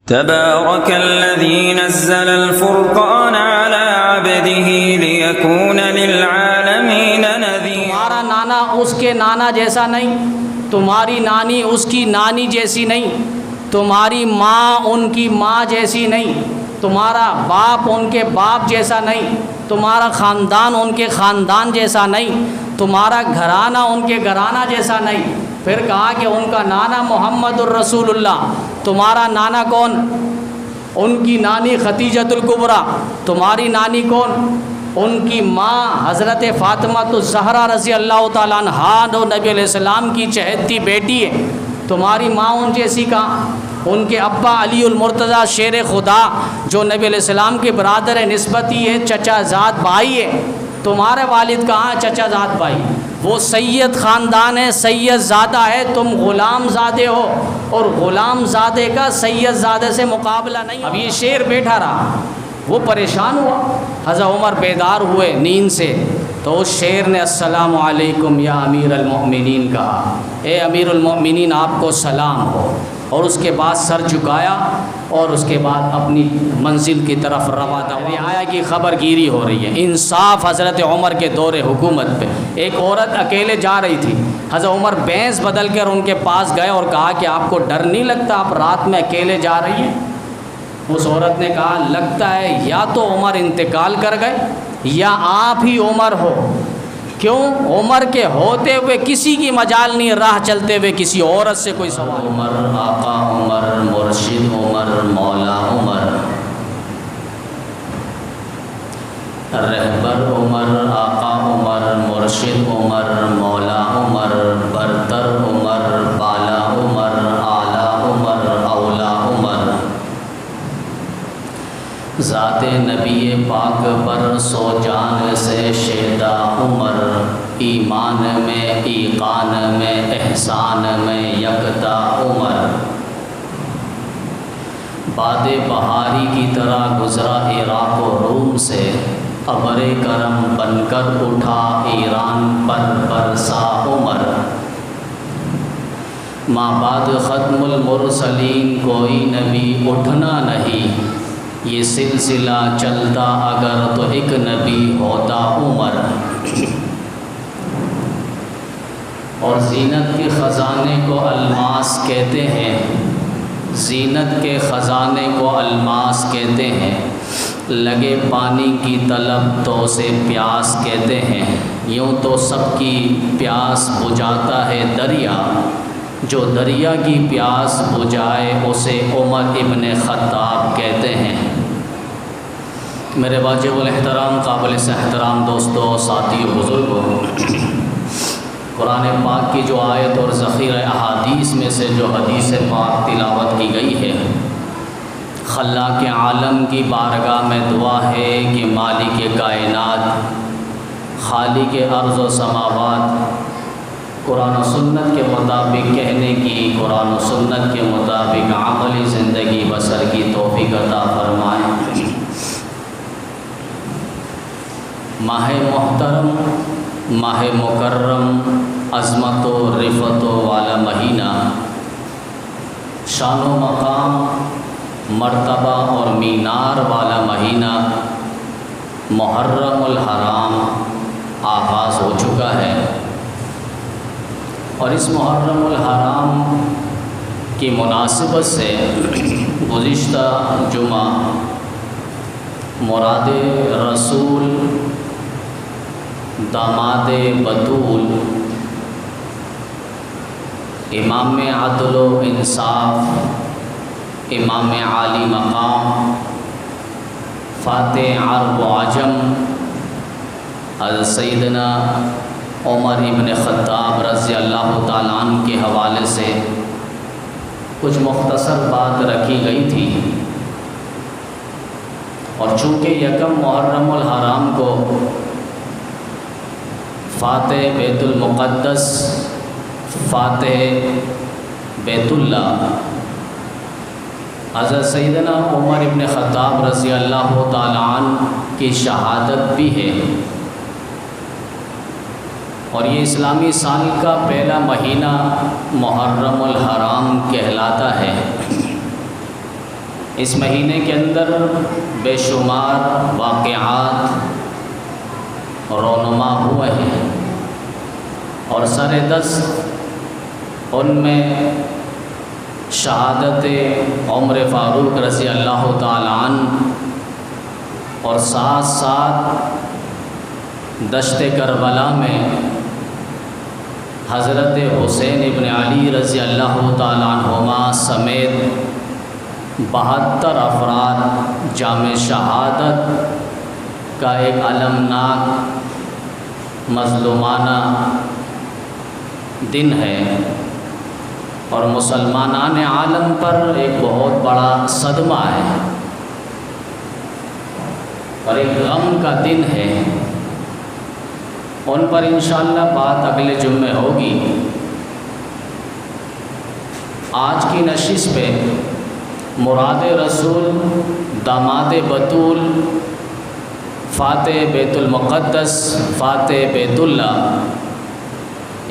تبارك الذي نزل الفرقان على عبده ليكون للعالمين نذيرا۔ تمہارا نانا اس کے نانا جیسا نہیں، تمہاری نانی اس کی نانی جیسی نہیں، تمہاری ماں ان کی ماں جیسی نہیں، تمہارا باپ ان کے باپ جیسا نہیں، تمہارا خاندان ان کے خاندان جیسا نہیں، تمہارا گھرانہ ان کے گھرانہ جیسا نہیں۔ پھر کہا کہ ان کا نانا محمد الرسول اللہ۔ تمہارا نانا کون؟ ان کی نانی خدیجۃ الکبریٰ۔ تمہاری نانی کون؟ ان کی ماں حضرت فاطمہ الزہرا رضی اللہ تعالیٰ عنہا جو نبی علیہ السلام کی چہیتی بیٹی ہے۔ تمہاری ماں ان جیسی کہاں؟ ان کے ابا علی المرتضیٰ شیر خدا جو نبی علیہ السلام کے برادر نسبتی ہے، چچا زاد بھائی ہے۔ تمہارے والد کہاں؟ چچا زاد بھائی۔ وہ سید خاندان ہے، سید زادہ ہے، تم غلام زادے ہو، اور غلام زادے کا سید زادے سے مقابلہ نہیں۔ اب یہ شیر بیٹھا رہا، وہ پریشان ہوا۔ حضرت عمر بیدار ہوئے نیند سے، تو اس شیر نے السلام علیکم یا امیر المؤمنین کہا، اے امیر المؤمنین آپ کو سلام ہو، اور اس کے بعد سر جھکایا اور اس کے بعد اپنی منزل کی طرف روانہ ہوا۔ رعایا کی خبر گیری ہو رہی ہے۔ انصاف حضرت عمر کے دور حکومت پہ ایک عورت اکیلے جا رہی تھی، حضرت عمر بھینس بدل کر ان کے پاس گئے اور کہا کہ آپ کو ڈر نہیں لگتا، آپ رات میں اکیلے جا رہی ہیں؟ اس عورت نے کہا لگتا ہے یا تو عمر انتقال کر گئے یا آپ ہی عمر ہو۔ کیوں؟ عمر کے ہوتے ہوئے کسی کی مجال نہیں، راہ چلتے ہوئے کسی عورت سے کوئی سوال۔ عمر، آقا عمر، مرشد عمر، مولا عمر، رہبر عمر، آقا عمر، مرشد عمر، مولا عمر، برتر عمر، بالا عمر، اعلیٰ عمر، اولا عمر، ذات نبی پاک پر سو جان سے شیدا عمر، ایمان میں ایقان میں احسان میں یکتا عمر، باد بہاری کی طرح گزرا عراق و روم سے، ابر کرم بن کر اٹھا ایران پر برسا عمر، ماں بعد ختم المرسلین کوئی نبی اٹھنا نہیں، یہ سلسلہ چلتا اگر تو ایک نبی ہوتا عمر، اور زینت کے خزانے کو الماس کہتے ہیں، زینت کے خزانے کو الماس کہتے ہیں، لگے پانی کی طلب تو اسے پیاس کہتے ہیں، یوں تو سب کی پیاس بجھاتا ہے دریا، جو دریا کی پیاس بجھائے اسے عمر ابن خطاب کہتے ہیں۔ میرے واجب الاحترام، قابل احترام دوستوں، ساتھیوں، بزرگوں، قرآن پاک کی جو آیت اور ذخیرہ احادیث میں سے جو حدیث پاک تلاوت کی گئی ہے، خلاق عالم کی بارگاہ میں دعا ہے کہ مالک کائنات، خالق ارض و سماوات، قرآن و سنت کے مطابق کہنے کی، قرآن و سنت کے مطابق عملی زندگی بسر کی توفیق عطا فرمائیں۔ ماہ محترم، ماہ مکرم، عظمت و رفت والا مہینہ، شان و مقام، مرتبہ اور مینار والا مہینہ محرم الحرام آغاز ہو چکا ہے، اور اس محرم الحرام کی مناسبت سے گزشتہ جمعہ مراد رسول، داماد بطول، امام عدل و انصاف، امام عالی مقام، فاتح عرب و عجم، حضرت سیدنا عمر ابن خطاب رضی اللہ تعالیٰ عنہ کے حوالے سے کچھ مختصر بات رکھی گئی تھی، اور چونکہ یکم محرم الحرام کو فاتح بیت المقدس، فاتح بیت اللہ حضرت سیدنا عمر ابن خطاب رضی اللہ تعالیٰ عنہ کی شہادت بھی ہے، اور یہ اسلامی سال کا پہلا مہینہ محرم الحرام کہلاتا ہے۔ اس مہینے کے اندر بے شمار واقعات رونما ہوئے ہیں، اور سر دست ان میں شہادت عمر فاروق رضی اللہ تعالیٰ عنہ اور ساتھ ساتھ دشت کربلا میں حضرت حسین ابن علی رضی اللہ تعالیٰ عنہما سمیت 72 افراد جام شہادت کا ایک المناک مظلومانہ دن ہے، اور مسلمانان عالم پر ایک بہت بڑا صدمہ ہے اور ایک غم کا دن ہے۔ ان پر انشاءاللہ بات اگلے جمعے ہوگی۔ آج کی نشست پہ مراد رسول، داماد بطول، فاتح بیت المقدس، فاتح بیت اللہ،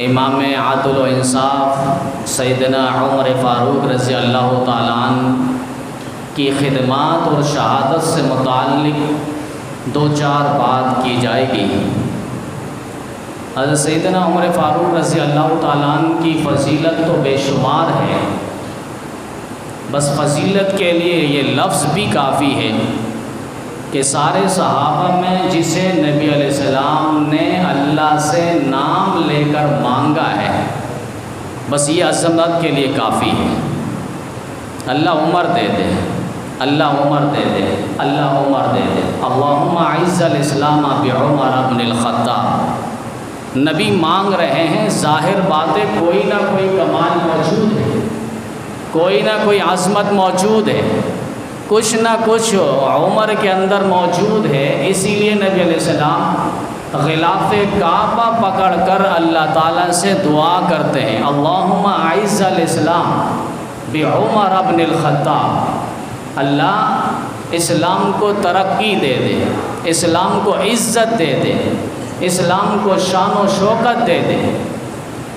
امام عدل و انصاف سیدنا عمر فاروق رضی اللہ تعالیٰ عنہ کی خدمات اور شہادت سے متعلق 2-4 بات کی جائے گی۔ حضرت سیدنا عمر فاروق رضی اللہ تعالیٰ عنہ کی فضیلت تو بے شمار ہے، بس فضیلت کے لیے یہ لفظ بھی کافی ہے کہ سارے صحابہ میں جسے نبی علیہ السلام نے اللہ سے نام لے کر مانگا ہے، بس یہ عظمت کے لیے کافی ہے۔ اللہ عمر دے دے، اللہ عمر دے دے، اللہ عمر دے دے، اللہم اعز الاسلام بعمر بن الخطاب۔ نبی مانگ رہے ہیں، ظاہر بات ہے کوئی نہ کوئی کمال موجود ہے، کوئی نہ کوئی عظمت موجود ہے، کچھ نہ کچھ عمر کے اندر موجود ہے۔ اسی لیے نبی علیہ السلام غلاف کعبہ پکڑ کر اللہ تعالیٰ سے دعا کرتے ہیں، اللہم اعز الاسلام بعمر بن الخطاب، اللہ اسلام کو ترقی دے دے، اسلام کو عزت دے دے، اسلام کو شان و شوکت دے دے،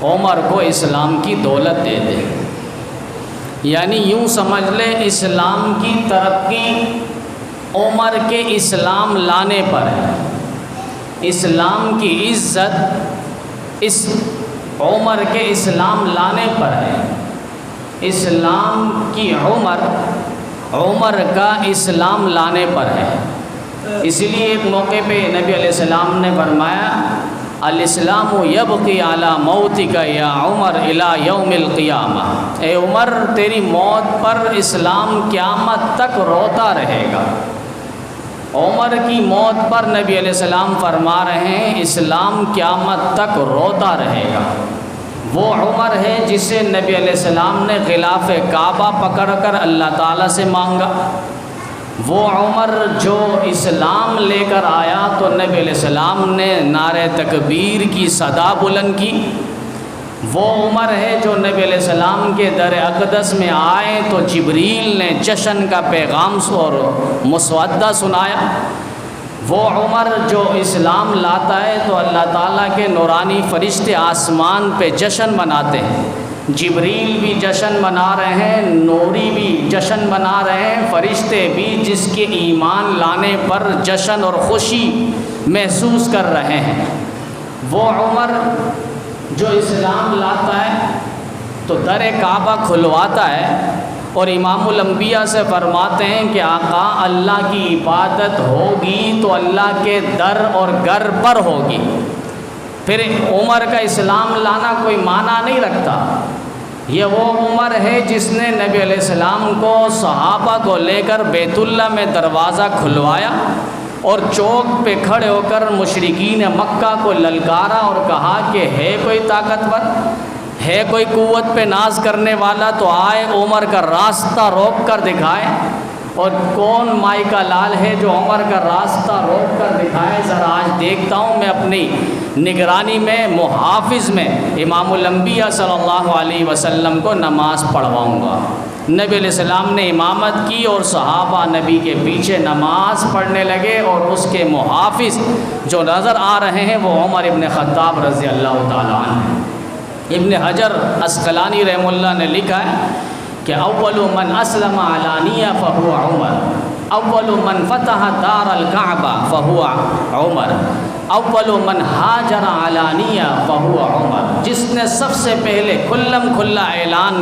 عمر کو اسلام کی دولت دے دے۔ یعنی یوں سمجھ لے اسلام کی ترقی عمر کے اسلام لانے پر ہے، اسلام کی عزت اس عمر کے اسلام لانے پر ہے، اسلام کی عمر کا اسلام لانے پر ہے۔ اسی لیے ایک موقع پہ نبی علیہ السلام نے فرمایا، الاسلام یبقی علی موتک یا عمر الی یوم القیامہ، اے عمر تیری موت پر اسلام قیامت تک روتا رہے گا۔ عمر کی موت پر نبی علیہ السلام فرما رہے ہیں اسلام قیامت تک روتا رہے گا۔ وہ عمر ہے جسے نبی علیہ السلام نے غلاف کعبہ پکڑ کر اللہ تعالیٰ سے مانگا، وہ عمر جو اسلام لے کر آیا تو نبی علیہ السلام نے نعرہ تکبیر کی صدا بلند کی، وہ عمر ہے جو نبی علیہ السلام کے در اقدس میں آئے تو جبریل نے جشن کا پیغام اور مسودہ سنایا، وہ عمر جو اسلام لاتا ہے تو اللہ تعالیٰ کے نورانی فرشتے آسمان پہ جشن مناتے ہیں، جبریل بھی جشن منا رہے ہیں، نوری بھی جشن منا رہے ہیں، فرشتے بھی جس کے ایمان لانے پر جشن اور خوشی محسوس کر رہے ہیں۔ وہ عمر جو اسلام لاتا ہے تو در کعبہ کھلواتا ہے اور امام الانبیاء سے فرماتے ہیں کہ آقا اللہ کی عبادت ہوگی تو اللہ کے در اور گھر پر ہوگی۔ پھر عمر کا اسلام لانا کوئی معنی نہیں رکھتا، یہ وہ عمر ہے جس نے نبی علیہ السلام کو صحابہ کو لے کر بیت اللہ میں دروازہ کھلوایا اور چوک پہ کھڑے ہو کر مشرکین مکہ کو للکارا اور کہا کہ ہے کوئی طاقتور، ہے کوئی قوت پہ ناز کرنے والا تو آئے عمر کا راستہ روک کر دکھائے، اور کون مائی کا لال ہے جو عمر کا راستہ روک کر دکھائے، ذرا آج دیکھتا ہوں میں اپنی نگرانی میں محافظ میں امام الانبیاء صلی اللہ علیہ وسلم کو نماز پڑھواؤں گا۔ نبی علیہ السلام نے امامت کی اور صحابہ نبی کے پیچھے نماز پڑھنے لگے، اور اس کے محافظ جو نظر آ رہے ہیں وہ عمر ابن خطاب رضی اللہ تعالیٰ عنہ۔ ابن حجر عسقلانی رحمہ اللہ نے لکھا ہے کہ اول من اسلم علانیہ فہو عمر، اول من فتح دار الکعبہ فہو عمر، اول من ہاجر علانیہ فہو عمر، جس نے سب سے پہلے کھلم کھلا اعلان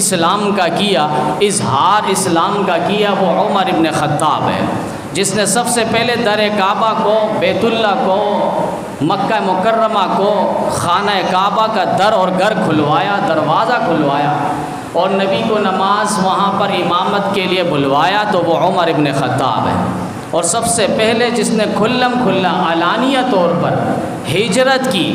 اسلام کا کیا، اظہار اسلام کا کیا، وہ عمر ابن خطاب ہے، جس نے سب سے پہلے در کعبہ کو، بیت اللہ کو، مکہ مکرمہ کو، خانہ کعبہ کا در اور گھر کھلوایا، دروازہ کھلوایا، اور نبی کو نماز وہاں پر امامت کے لیے بلوایا، تو وہ عمر ابن خطاب ہے۔ اور سب سے پہلے جس نے کھلم کھلا علانیہ طور پر ہجرت کی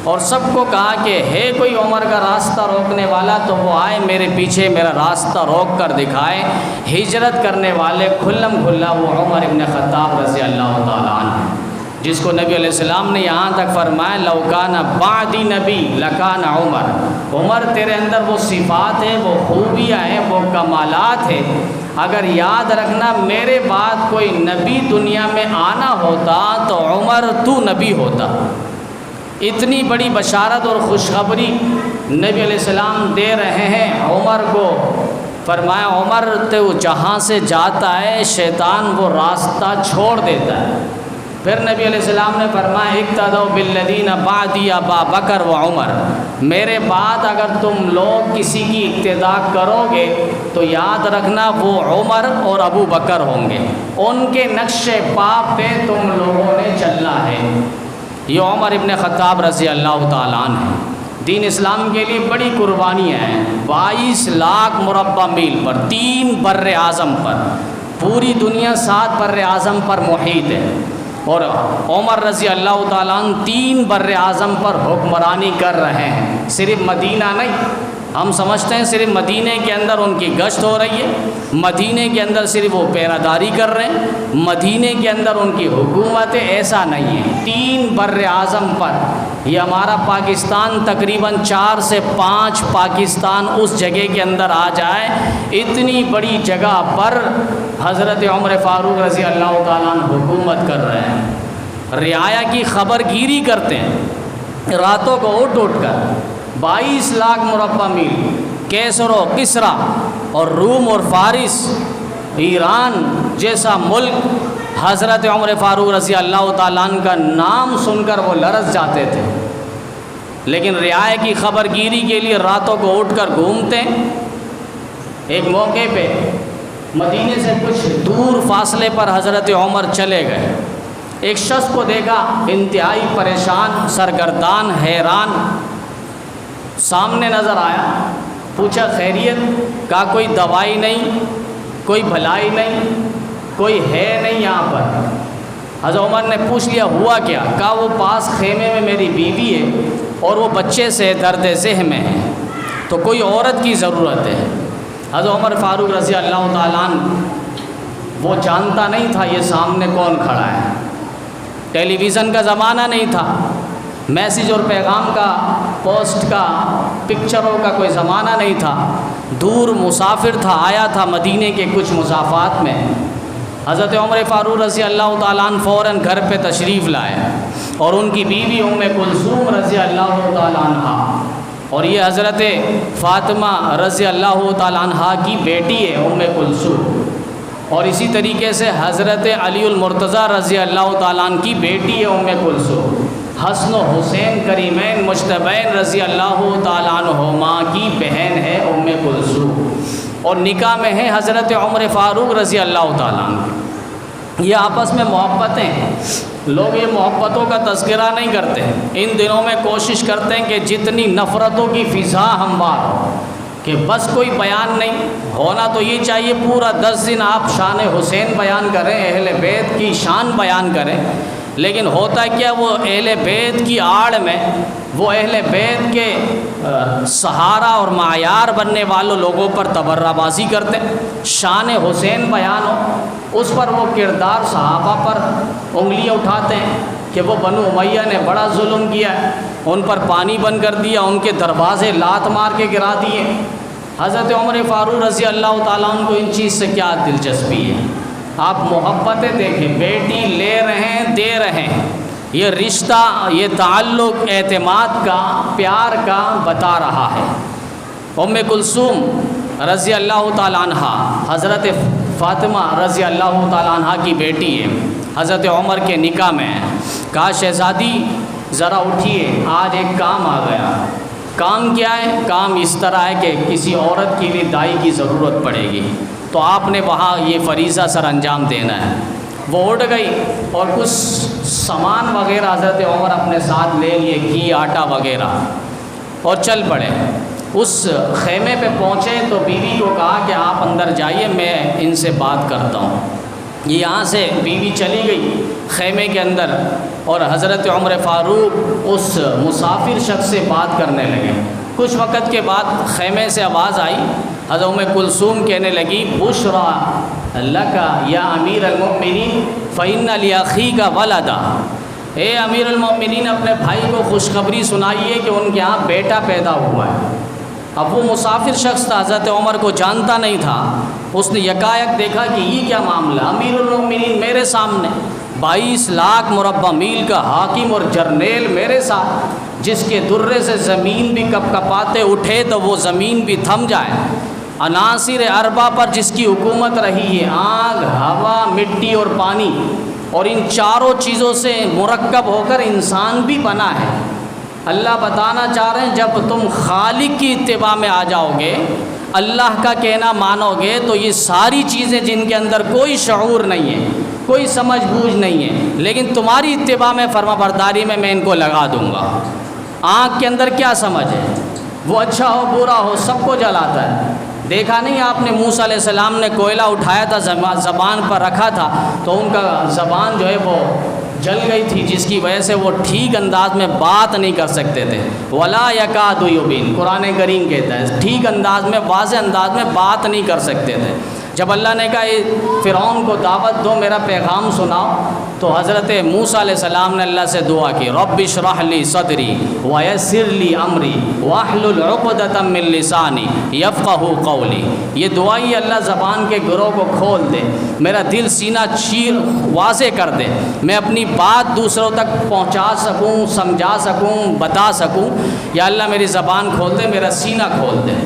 اور سب کو کہا کہ ہے کوئی عمر کا راستہ روکنے والا تو وہ آئے میرے پیچھے، میرا راستہ روک کر دکھائے، ہجرت کرنے والے کھلم کھلا وہ عمر ابن خطاب رضی اللہ تعالیٰ عنہ، جس کو نبی علیہ السلام نے یہاں تک فرمایا لو کان بعدی نبی لکان عمر، عمر تیرے اندر وہ صفات ہیں، وہ خوبیاں ہیں، وہ کمالات ہیں، اگر یاد رکھنا میرے بعد کوئی نبی دنیا میں آنا ہوتا تو عمر تو نبی ہوتا۔ اتنی بڑی بشارت اور خوشخبری نبی علیہ السلام دے رہے ہیں عمر کو، فرمایا عمر تو جہاں سے جاتا ہے شیطان وہ راستہ چھوڑ دیتا ہے۔ پھر نبی علیہ السلام نے فرمایا اقتدوا بالذین بعدی ابا بکر و عمر، میرے بعد اگر تم لوگ کسی کی اقتدا کرو گے تو یاد رکھنا وہ عمر اور ابو بکر ہوں گے، ان کے نقش پا پہ تم لوگوں نے چلنا ہے۔ یہ عمر ابن خطاب رضی اللہ تعالیٰ عنہ ہے، دین اسلام کے لیے بڑی قربانیاں ہیں، 22 لاکھ مربع میل پر، 3 بر اعظم پر، پوری دنیا 7 بر اعظم پر محیط ہے، اور عمر رضی اللہ تعالیٰ عنہ 3 بر اعظم پر حکمرانی کر رہے ہیں، صرف مدینہ نہیں۔ ہم سمجھتے ہیں صرف مدینہ کے اندر ان کی گشت ہو رہی ہے، مدینہ کے اندر صرف وہ پیرہ داری کر رہے ہیں، مدینہ کے اندر ان کی حکومت ہے، ایسا نہیں ہے۔ 3 بر اعظم پر، یہ ہمارا پاکستان تقریباً 4 سے 5 پاکستان اس جگہ کے اندر آ جائے، اتنی بڑی جگہ پر حضرت عمر فاروق رضی اللہ تعالیٰ عنہ حکومت کر رہے ہیں، رعایا کی خبر گیری کرتے ہیں راتوں کو اٹھ اٹھ کر۔ 22 لاکھ مربع میل، کیسر و کسرا اور روم اور فارس، ایران جیسا ملک، حضرت عمر فاروق رضی اللہ تعالیٰ عنہ کا نام سن کر وہ لرز جاتے تھے، لیکن رعایا کی خبر گیری کے لیے راتوں کو اٹھ کر گھومتے۔ ایک موقع پہ مدینے سے کچھ دور فاصلے پر حضرت عمر چلے گئے، ایک شخص کو دیکھا انتہائی پریشان، سرگردان، حیران، سامنے نظر آیا، پوچھا خیریت؟ کہا کوئی دوائی نہیں، کوئی بھلائی نہیں، کوئی ہے نہیں یہاں پر۔ حضرت عمر نے پوچھ لیا ہوا کیا؟ کہا وہ پاس خیمے میں میری بیوی ہے اور وہ بچے سے درد ذہن میں ہے، تو کوئی عورت کی ضرورت ہے۔ حضرت عمر فاروق رضی اللہ تعالیٰ عنہ وہ جانتا نہیں تھا یہ سامنے کون کھڑا ہے، ٹیلی ویژن کا زمانہ نہیں تھا، میسیج اور پیغام کا، پوسٹ کا، پکچروں کا کوئی زمانہ نہیں تھا، دور مسافر تھا، آیا تھا مدینے کے کچھ مسافات میں۔ حضرت عمر فاروق رضی اللہ تعالیٰ عنہ فوراً گھر پہ تشریف لائے، اور ان کی بیوی ام کلثوم رضی اللہ تعالیٰ عنہ، اور یہ حضرت فاطمہ رضی اللہ تعالیٰ عنہ کی بیٹی ہے ام کلثوم، اور اسی طریقے سے حضرت علی المرتضیٰ رضی اللہ تعالیٰ عنہ کی بیٹی ہے ام کلثوم، حسن و حسین کریمین مجتبین رضی اللہ تعالیٰ عنہما کی بہن ہے ام کلثوم، اور نکاح میں ہے حضرت عمر فاروق رضی اللہ تعالیٰ عنہ۔ یہ آپس میں محبتیں ہیں، لوگ یہ محبتوں کا تذکرہ نہیں کرتے، ان دنوں میں کوشش کرتے ہیں کہ جتنی نفرتوں کی فضا ہموار ہو کہ بس کوئی بیان نہیں ہونا، تو یہ چاہیے پورا 10 دن آپ شان حسین بیان کریں، اہل بیت کی شان بیان کریں، لیکن ہوتا کیا وہ اہل بیت کی آڑ میں، وہ اہل بیت کے سہارا اور معیار بننے والوں لوگوں پر تبرہ بازی کرتے ہیں۔ شان حسین بیان ہو، اس پر وہ کردار صحابہ پر انگلیاں اٹھاتے ہیں کہ وہ بنو امیہ نے بڑا ظلم کیا ہے، ان پر پانی بند کر دیا، ان کے دروازے لات مار کے گرا دیے۔ حضرت عمر فاروق رضی اللہ تعالیٰ عنہ کو ان چیز سے کیا دلچسپی ہے؟ آپ محبتیں دیکھیں، بیٹی لے رہے ہیں، دے رہے ہیں، یہ رشتہ، یہ تعلق اعتماد کا، پیار کا بتا رہا ہے۔ ام کلثوم رضی اللہ تعالیٰ عنہ حضرت فاطمہ رضی اللہ تعالیٰ عنہ کی بیٹی ہے، حضرت عمر کے نکاح میں کہا شہزادی ذرا اٹھیے، آج ایک کام آ گیا۔ کام کیا ہے؟ کام اس طرح ہے کہ کسی عورت کے لیے دائی کی ضرورت پڑے گی، تو آپ نے وہاں یہ فریضہ سر انجام دینا ہے۔ وہ اٹھ گئی اور کچھ سامان وغیرہ حضرت عمر اپنے ساتھ لے لیے، گھی آٹا وغیرہ، اور چل پڑے۔ اس خیمے پہ پہنچے تو بیوی کو کہا کہ آپ اندر جائیے، میں ان سے بات کرتا ہوں۔ یہاں سے بیوی چلی گئی خیمے کے اندر، اور حضرت عمر فاروق اس مسافر شخص سے بات کرنے لگے۔ کچھ وقت کے بعد خیمے سے آواز آئی، حضرت ام کلثوم کہنے لگی بشرا لکا یا امیر المؤمنین فإن لأخیک ولدا، اے امیر المؤمنین اپنے بھائی کو خوشخبری سنائیے کہ ان کے ہاں بیٹا پیدا ہوا ہے۔ اب وہ مسافر شخص تھا، حضرت عمر کو جانتا نہیں تھا، اس نے یکایک دیکھا کہ یہ کیا معاملہ، امیر المؤمنین میرے سامنے، 22 لاکھ مربع میل کا حاکم اور جرنیل میرے ساتھ، جس کے درے سے زمین بھی کپ کپاتے اٹھے تو وہ زمین بھی تھم جائے، عناصر اربع پر جس کی حکومت رہی ہے، آگ، ہوا، مٹی اور پانی، اور ان چاروں چیزوں سے مرکب ہو کر انسان بھی بنا ہے۔ اللہ بتانا چاہ رہے ہیں جب تم خالق کی اتباع میں آ جاؤ گے، اللہ کا کہنا مانو گے، تو یہ ساری چیزیں جن کے اندر کوئی شعور نہیں ہے، کوئی سمجھ بوجھ نہیں ہے، لیکن تمہاری اتباع میں فرما برداری میں ان کو لگا دوں گا۔ آنکھ کے اندر کیا سمجھ ہے؟ وہ اچھا ہو برا ہو سب کو جلاتا ہے۔ دیکھا نہیں آپ نے موسیٰ علیہ السلام نے کوئلہ اٹھایا تھا، زبان پر رکھا تھا تو ان کا زبان جو ہے وہ جل گئی تھی، جس کی وجہ سے وہ ٹھیک انداز میں بات نہیں کر سکتے تھے۔ وَلَا يَكَادُ يُبِينُ، قرآن کریم کہتا ہے ٹھیک انداز میں، واضح انداز میں بات نہیں کر سکتے تھے۔ جب اللہ نے کہا فرعون کو دعوت دو، میرا پیغام سناؤ، تو حضرت موسیٰ علیہ السلام نے اللہ سے دعا کی رب اشرح لی صدری ویسر لی امری واحلل عقدۃ من لسانی یفقہوا قولی۔ یہ دعا ہی اللہ زبان کے گروہ کو کھول دے، میرا دل سینہ چیر واضح کر دے، میں اپنی بات دوسروں تک پہنچا سکوں، سمجھا سکوں، بتا سکوں۔ یا اللہ میری زبان کھول دے، میرا سینہ کھول دے۔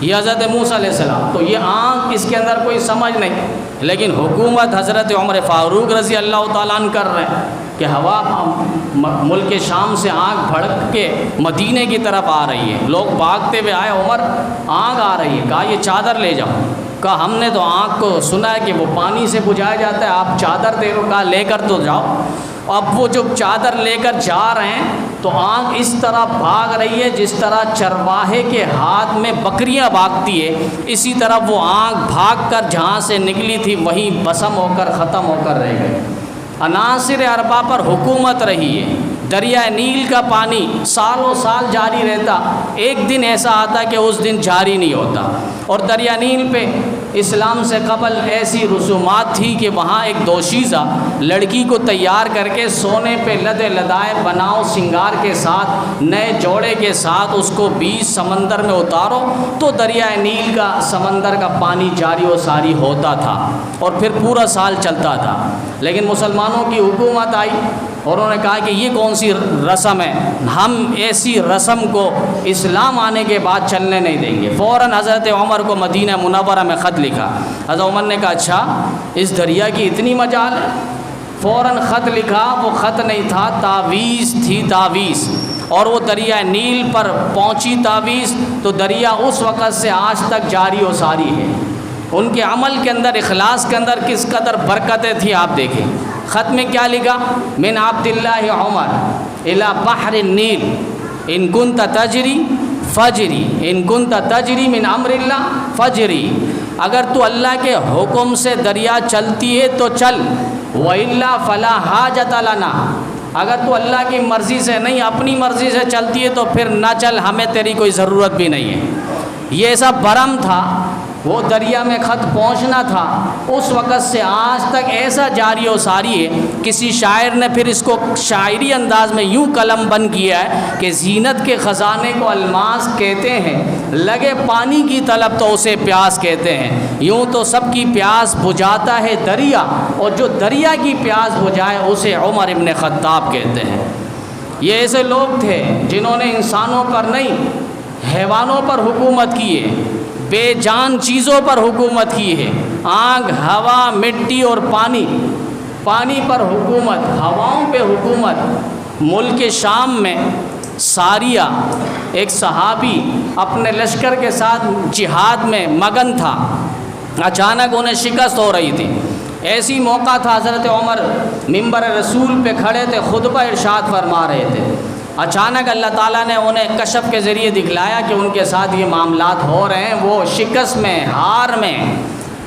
یہ حضرت موسیٰ علیہ السلام، تو یہ آنکھ اس کے اندر کوئی سمجھ نہیں، لیکن حکومت حضرت عمر فاروق رضی اللہ تعالیٰ عنہ کر رہے ہیں کہ ہوا ملک شام سے آنکھ بھڑک کے مدینے کی طرف آ رہی ہے، لوگ بھاگتے ہوئے آئے، عمر آنکھ آ رہی ہے، کہا یہ چادر لے جاؤ۔ کہا ہم نے تو آنکھ کو سنا ہے کہ وہ پانی سے بجھایا جاتا ہے، آپ چادر دے رہو، کہا لے کر تو جاؤ۔ اب وہ جو چادر لے کر جا رہے ہیں تو آنکھ اس طرح بھاگ رہی ہے جس طرح چرواہے کے ہاتھ میں بکریاں بھاگتی ہے، اسی طرح وہ آنکھ بھاگ کر جہاں سے نکلی تھی وہیں بسم ہو کر ختم ہو کر رہ گئی۔ عناصر اربع پر حکومت رہی ہے، دریائے نیل کا پانی سالوں سال جاری رہتا، ایک دن ایسا آتا کہ اس دن جاری نہیں ہوتا۔ اور دریا نیل پہ اسلام سے قبل ایسی رسومات تھی کہ وہاں ایک دوشیزہ لڑکی کو تیار کر کے سونے پہ لدے لدائے بناؤ سنگار کے ساتھ، نئے جوڑے کے ساتھ اس کو بیچ سمندر میں اتارو تو دریائے نیل کا سمندر کا پانی جاری و ساری ہوتا تھا اور پھر پورا سال چلتا تھا۔ لیکن مسلمانوں کی حکومت آئی اور انہوں نے کہا کہ یہ کون سی رسم ہے، ہم ایسی رسم کو اسلام آنے کے بعد چلنے نہیں دیں گے۔ فوراً حضرت عمر کو مدینہ منورہ میں خط لکھا۔ حضرت عمر نے کہا اچھا اس دریا کی اتنی مجال ہے؟ فوراً خط لکھا، وہ خط نہیں تھا، تعویذ تھی، تعویذ، اور وہ دریا نیل پر پہنچی تعویذ تو دریا اس وقت سے آج تک جاری و ساری ہے۔ ان کے عمل کے اندر، اخلاص کے اندر کس قدر برکتیں تھیں آپ دیکھیں۔ خط میں کیا لکھا؟ من عبد اللہ عمر الی بحر النیل ان کنت تجری فجری، ان کنت تجری من امر اللہ فجری، اگر تو اللہ کے حکم سے دریا چلتی ہے تو چل، وَإِلَّا فَلَا حَاجَةَ لَنَا، اگر تو اللہ کی مرضی سے نہیں اپنی مرضی سے چلتی ہے تو پھر نہ چل، ہمیں تیری کوئی ضرورت بھی نہیں ہے۔ یہ ایسا برم تھا، وہ دریا میں خط پہنچنا تھا، اس وقت سے آج تک ایسا جاری و ساری ہے۔ کسی شاعر نے پھر اس کو شاعری انداز میں یوں قلم بند کیا ہے کہ زینت کے خزانے کو الماس کہتے ہیں، لگے پانی کی طلب تو اسے پیاس کہتے ہیں، یوں تو سب کی پیاس بجھاتا ہے دریا، اور جو دریا کی پیاس بجھائے اسے عمر ابن خطاب کہتے ہیں۔ یہ ایسے لوگ تھے جنہوں نے انسانوں پر نہیں حیوانوں پر حکومت کی ہے، بے جان چیزوں پر حکومت کی ہے، آگ، ہوا، مٹی اور پانی پر حکومت، ہواؤں پہ حکومت۔ ملک شام میں ساریہ ایک صحابی اپنے لشکر کے ساتھ جہاد میں مگن تھا، اچانک انہیں شکست ہو رہی تھی۔ ایسی موقع تھا حضرت عمر منبر رسول پہ کھڑے تھے، خطبہ ارشاد فرما رہے تھے، اچانک اللہ تعالیٰ نے انہیں کشف کے ذریعے دکھلایا کہ ان کے ساتھ یہ معاملات ہو رہے ہیں، وہ شکست میں، ہار میں۔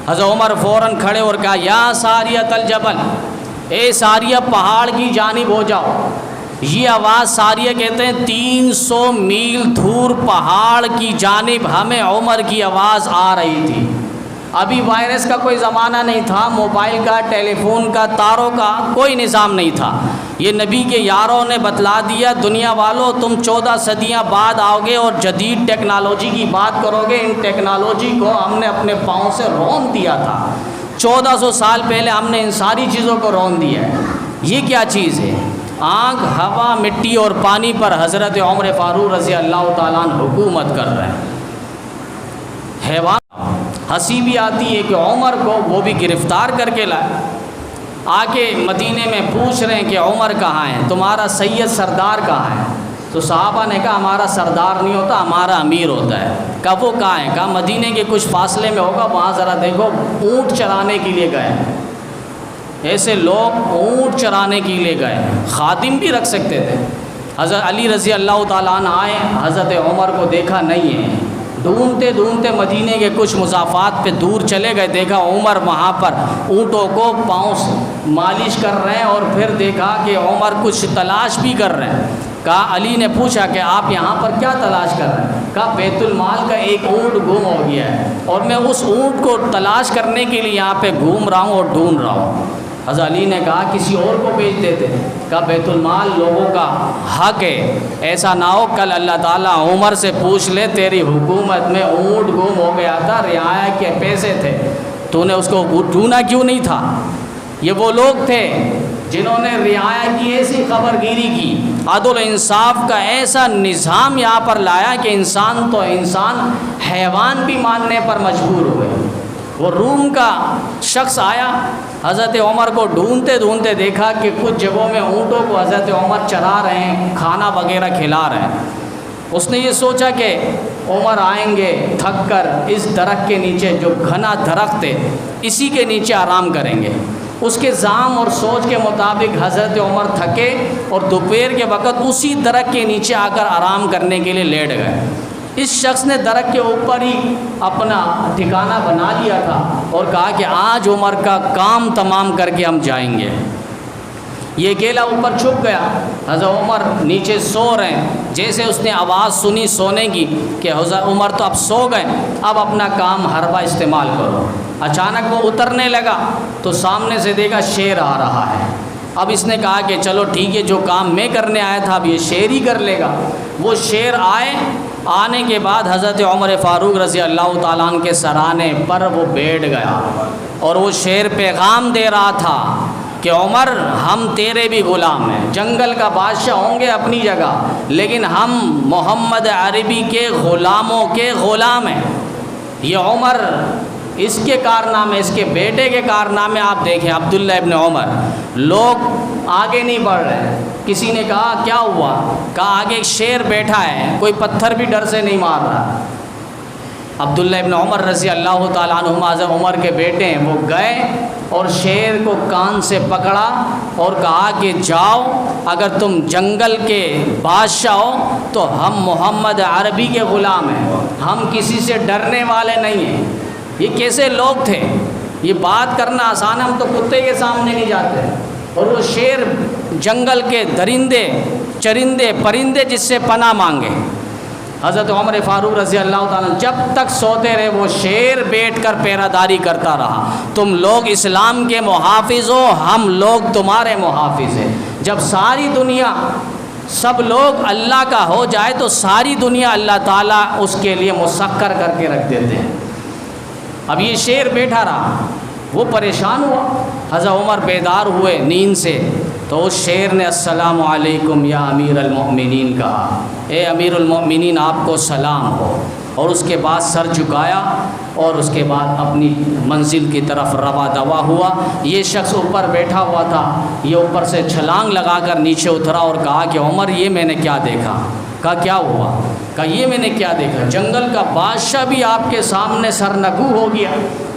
حضرت عمر فوراً کھڑے اور کہا یا ساریۃ الجبل، اے ساریہ پہاڑ کی جانب ہو جاؤ۔ یہ آواز ساریہ کہتے ہیں 300 میل دور پہاڑ کی جانب ہمیں عمر کی آواز آ رہی تھی۔ ابھی وائرس کا کوئی زمانہ نہیں تھا، موبائل کا، ٹیلی فون کا، تاروں کا کوئی نظام نہیں تھا۔ یہ نبی کے یاروں نے بتلا دیا، دنیا والوں تم 14 صدیاں بعد آؤ گے اور جدید ٹیکنالوجی کی بات کرو گے۔ ان ٹیکنالوجی کو ہم نے اپنے پاؤں سے رون دیا تھا، 1400 سال پہلے ہم نے ان ساری چیزوں کو رون دیا ہے۔ یہ کیا چیز ہے؟ آگ، ہوا، مٹی اور پانی پر حضرت عمر فاروق رضی اللہ تعالیٰ عنہ حکومت کر رہے ہیں۔ حیوان ہنسی بھی آتی ہے کہ عمر کو وہ بھی گرفتار کر کے لائے، آ کے مدینے میں پوچھ رہے ہیں کہ عمر کہاں ہے، تمہارا سید سردار کہاں ہے؟ تو صحابہ نے کہا ہمارا سردار نہیں ہوتا، ہمارا امیر ہوتا ہے۔ کہا وہ کہاں ہے؟ کہا مدینے کے کچھ فاصلے میں ہوگا، وہاں ذرا دیکھو، اونٹ چرانے کے لیے گئے۔ ایسے لوگ اونٹ چرانے کے لیے گئے، خادم بھی رکھ سکتے تھے۔ حضرت علی رضی اللہ تعالیٰ عنہ آئے، حضرت عمر کو دیکھا نہیں ہے، ڈھونڈتے ڈھونڈتے مدینے کے کچھ مسافات پہ دور چلے گئے، دیکھا عمر وہاں پر اونٹوں کو پاؤں سے مالش کر رہے ہیں، اور پھر دیکھا کہ عمر کچھ تلاش بھی کر رہے ہیں۔ کہا علی نے پوچھا کہ آپ یہاں پر کیا تلاش کر رہے ہیں؟ کہا بیت المال کا ایک اونٹ گم ہو گیا ہے اور میں اس اونٹ کو تلاش کرنے کے لیے یہاں پہ گھوم رہا ہوں اور ڈھونڈ رہا ہوں۔ حضرت علی نے کہا کسی اور کو بھیج دیتے۔ کہا بیت المال لوگوں کا حق ہے، ایسا نہ ہو کل اللہ تعالیٰ عمر سے پوچھ لے تیری حکومت میں اونٹ گم ہو گیا تھا، رعایا کے پیسے تھے، تو نے اس کو ڈھونڈا کیوں نہیں تھا؟ یہ وہ لوگ تھے جنہوں نے رعایا کی ایسی خبر گیری کی، عدل و انصاف کا ایسا نظام یہاں پر لایا کہ انسان تو انسان، حیوان بھی ماننے پر مجبور ہوئے۔ وہ روم کا شخص آیا، حضرت عمر کو ڈھونڈتے ڈھونڈتے دیکھا کہ کچھ جگہوں میں اونٹوں کو حضرت عمر چرا رہے ہیں، کھانا وغیرہ کھلا رہے ہیں۔ اس نے یہ سوچا کہ عمر آئیں گے تھک کر اس درخت کے نیچے، جو گھنا درخت ہے اسی کے نیچے آرام کریں گے۔ اس کے زعم اور سوچ کے مطابق حضرت عمر تھکے اور دوپہر کے وقت اسی درخت کے نیچے آ کر آرام کرنے کے لیے لیٹ گئے۔ اس شخص نے درخت کے اوپر ہی اپنا ٹھکانہ بنا لیا تھا اور کہا کہ آج عمر کا کام تمام کر کے ہم جائیں گے۔ یہ اکیلا اوپر چھپ گیا، حضرت عمر نیچے سو رہے ہیں۔ جیسے اس نے آواز سنی سونے کی کہ حضرت عمر تو اب سو گئے، اب اپنا کام حربہ استعمال کرو۔ اچانک وہ اترنے لگا تو سامنے سے دیکھا شیر آ رہا ہے۔ اب اس نے کہا کہ چلو ٹھیک ہے، جو کام میں کرنے آیا تھا اب یہ شیر ہی کر لے گا۔ وہ شیر آنے کے بعد حضرت عمر فاروق رضی اللہ تعالیٰ عنہ کے سرانے پر وہ بیٹھ گیا اور وہ شیر پیغام دے رہا تھا کہ عمر ہم تیرے بھی غلام ہیں، جنگل کا بادشاہ ہوں گے اپنی جگہ، لیکن ہم محمد عربی کے غلاموں کے غلام ہیں۔ یہ عمر، اس کے کارنامے، اس کے بیٹے کے کارنامے آپ دیکھیں، عبداللہ ابن عمر۔ لوگ آگے نہیں بڑھ رہے۔ کسی نے کہا کیا ہوا؟ کہا آگے ایک شیر بیٹھا ہے، کوئی پتھر بھی ڈر سے نہیں مار رہا۔ عبداللہ ابن عمر رضی اللہ تعالیٰ عنہما حضرت عمر کے بیٹے ہیں، وہ گئے اور شیر کو کان سے پکڑا اور کہا کہ جاؤ، اگر تم جنگل کے بادشاہ ہو تو ہم محمد عربی کے غلام ہیں، ہم کسی سے ڈرنے والے نہیں ہیں۔ یہ کیسے لوگ تھے؟ یہ بات کرنا آسان ہے، ہم تو کتے کے سامنے نہیں جاتے۔ اور وہ شیر جنگل کے درندے، چرندے، پرندے جس سے پناہ مانگے۔ حضرت عمر فاروق رضی اللہ تعالیٰ جب تک سوتے رہے وہ شیر بیٹھ کر پہرہ داری کرتا رہا۔ تم لوگ اسلام کے محافظ ہو، ہم لوگ تمہارے محافظ ہیں۔ جب ساری دنیا، سب لوگ اللہ کا ہو جائے تو ساری دنیا اللہ تعالیٰ اس کے لیے مسخر کر کے رکھ دیتے ہیں۔ اب یہ شیر بیٹھا رہا، وہ پریشان ہوا۔ حضرت عمر بیدار ہوئے نیند سے تو اس شیر نے السلام علیکم یا امیر المؤمنین کہا، اے امیر المؤمنین آپ کو سلام ہو۔ اور اس کے بعد سر جھکایا اور اس کے بعد اپنی منزل کی طرف رواں دوا ہوا۔ یہ شخص اوپر بیٹھا ہوا تھا، یہ اوپر سے چھلانگ لگا کر نیچے اترا اور کہا کہ عمر یہ میں نے کیا دیکھا؟ کہا کیا ہوا؟ کہا یہ میں نے کیا دیکھا؟ جنگل کا بادشاہ بھی آپ کے سامنے سرنگو ہو گیا،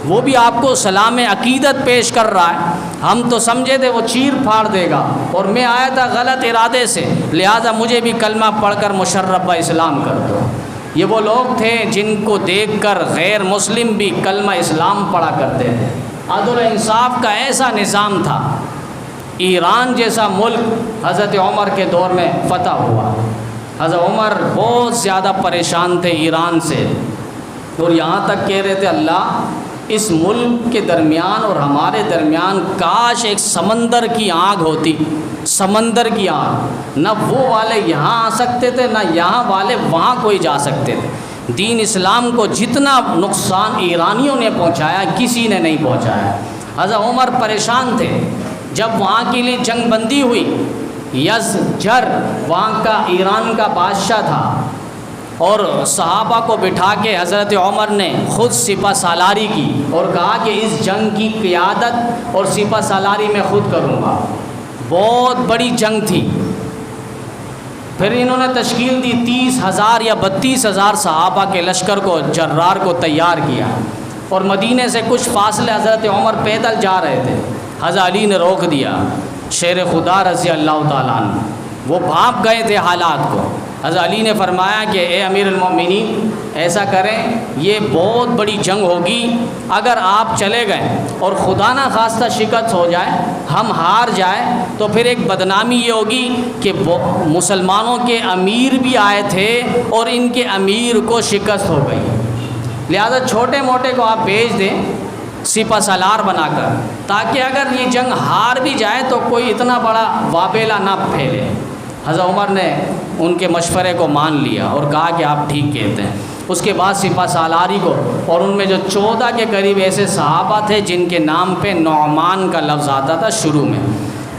وہ بھی آپ کو سلام عقیدت پیش کر رہا ہے۔ ہم تو سمجھے تھے وہ چیر پھاڑ دے گا، اور میں آیا تھا غلط ارادے سے، لہٰذا مجھے بھی کلمہ پڑھ کر مشرف اسلام کر دو۔ یہ وہ لوگ تھے جن کو دیکھ کر غیر مسلم بھی کلمہ اسلام پڑھا کرتے تھے۔ عدل و انصاف کا ایسا نظام تھا۔ ایران جیسا ملک حضرت عمر کے دور میں فتح ہوا۔ حضرت عمر بہت زیادہ پریشان تھے ایران سے، اور یہاں تک کہہ رہے تھے اللہ اس ملک کے درمیان اور ہمارے درمیان کاش ایک سمندر کی آگ ہوتی، سمندر کی آگ، نہ وہ والے یہاں آ سکتے تھے نہ یہاں والے وہاں کوئی جا سکتے تھے۔ دین اسلام کو جتنا نقصان ایرانیوں نے پہنچایا کسی نے نہیں پہنچایا۔ حضرت عمر پریشان تھے۔ جب وہاں کے لیے جنگ بندی ہوئی، یزجر وہاں کا ایران کا بادشاہ تھا، اور صحابہ کو بٹھا کے حضرت عمر نے خود سپہ سالاری کی اور کہا کہ اس جنگ کی قیادت اور سپہ سالاری میں خود کروں گا۔ بہت بڑی جنگ تھی۔ پھر انہوں نے تشکیل دی 30,000 یا 32,000 صحابہ کے لشکر کو، جرار کو تیار کیا، اور مدینے سے کچھ فاصلے حضرت عمر پیدل جا رہے تھے۔ حضرت علی نے روک دیا، شیر خدا رضی اللہ تعالیٰ عنہ، وہ بھانپ گئے تھے حالات کو۔ حضرت علی نے فرمایا کہ اے امیر المومنین ایسا کریں، یہ بہت بڑی جنگ ہوگی، اگر آپ چلے گئے اور خدا نہ خواستہ شکست ہو جائے، ہم ہار جائیں، تو پھر ایک بدنامی یہ ہوگی کہ مسلمانوں کے امیر بھی آئے تھے اور ان کے امیر کو شکست ہو گئی، لہذا چھوٹے موٹے کو آپ بھیج دیں سپہ سالار بنا کر، تاکہ اگر یہ جنگ ہار بھی جائے تو کوئی اتنا بڑا وابیلہ نہ پھیلے۔ حضرت عمر نے ان کے مشورے کو مان لیا اور کہا کہ آپ ٹھیک کہتے ہیں۔ اس کے بعد سپہ سالاری کو، اور ان میں جو 14 کے قریب ایسے صحابہ تھے جن کے نام پہ نعمان کا لفظ آتا تھا شروع میں،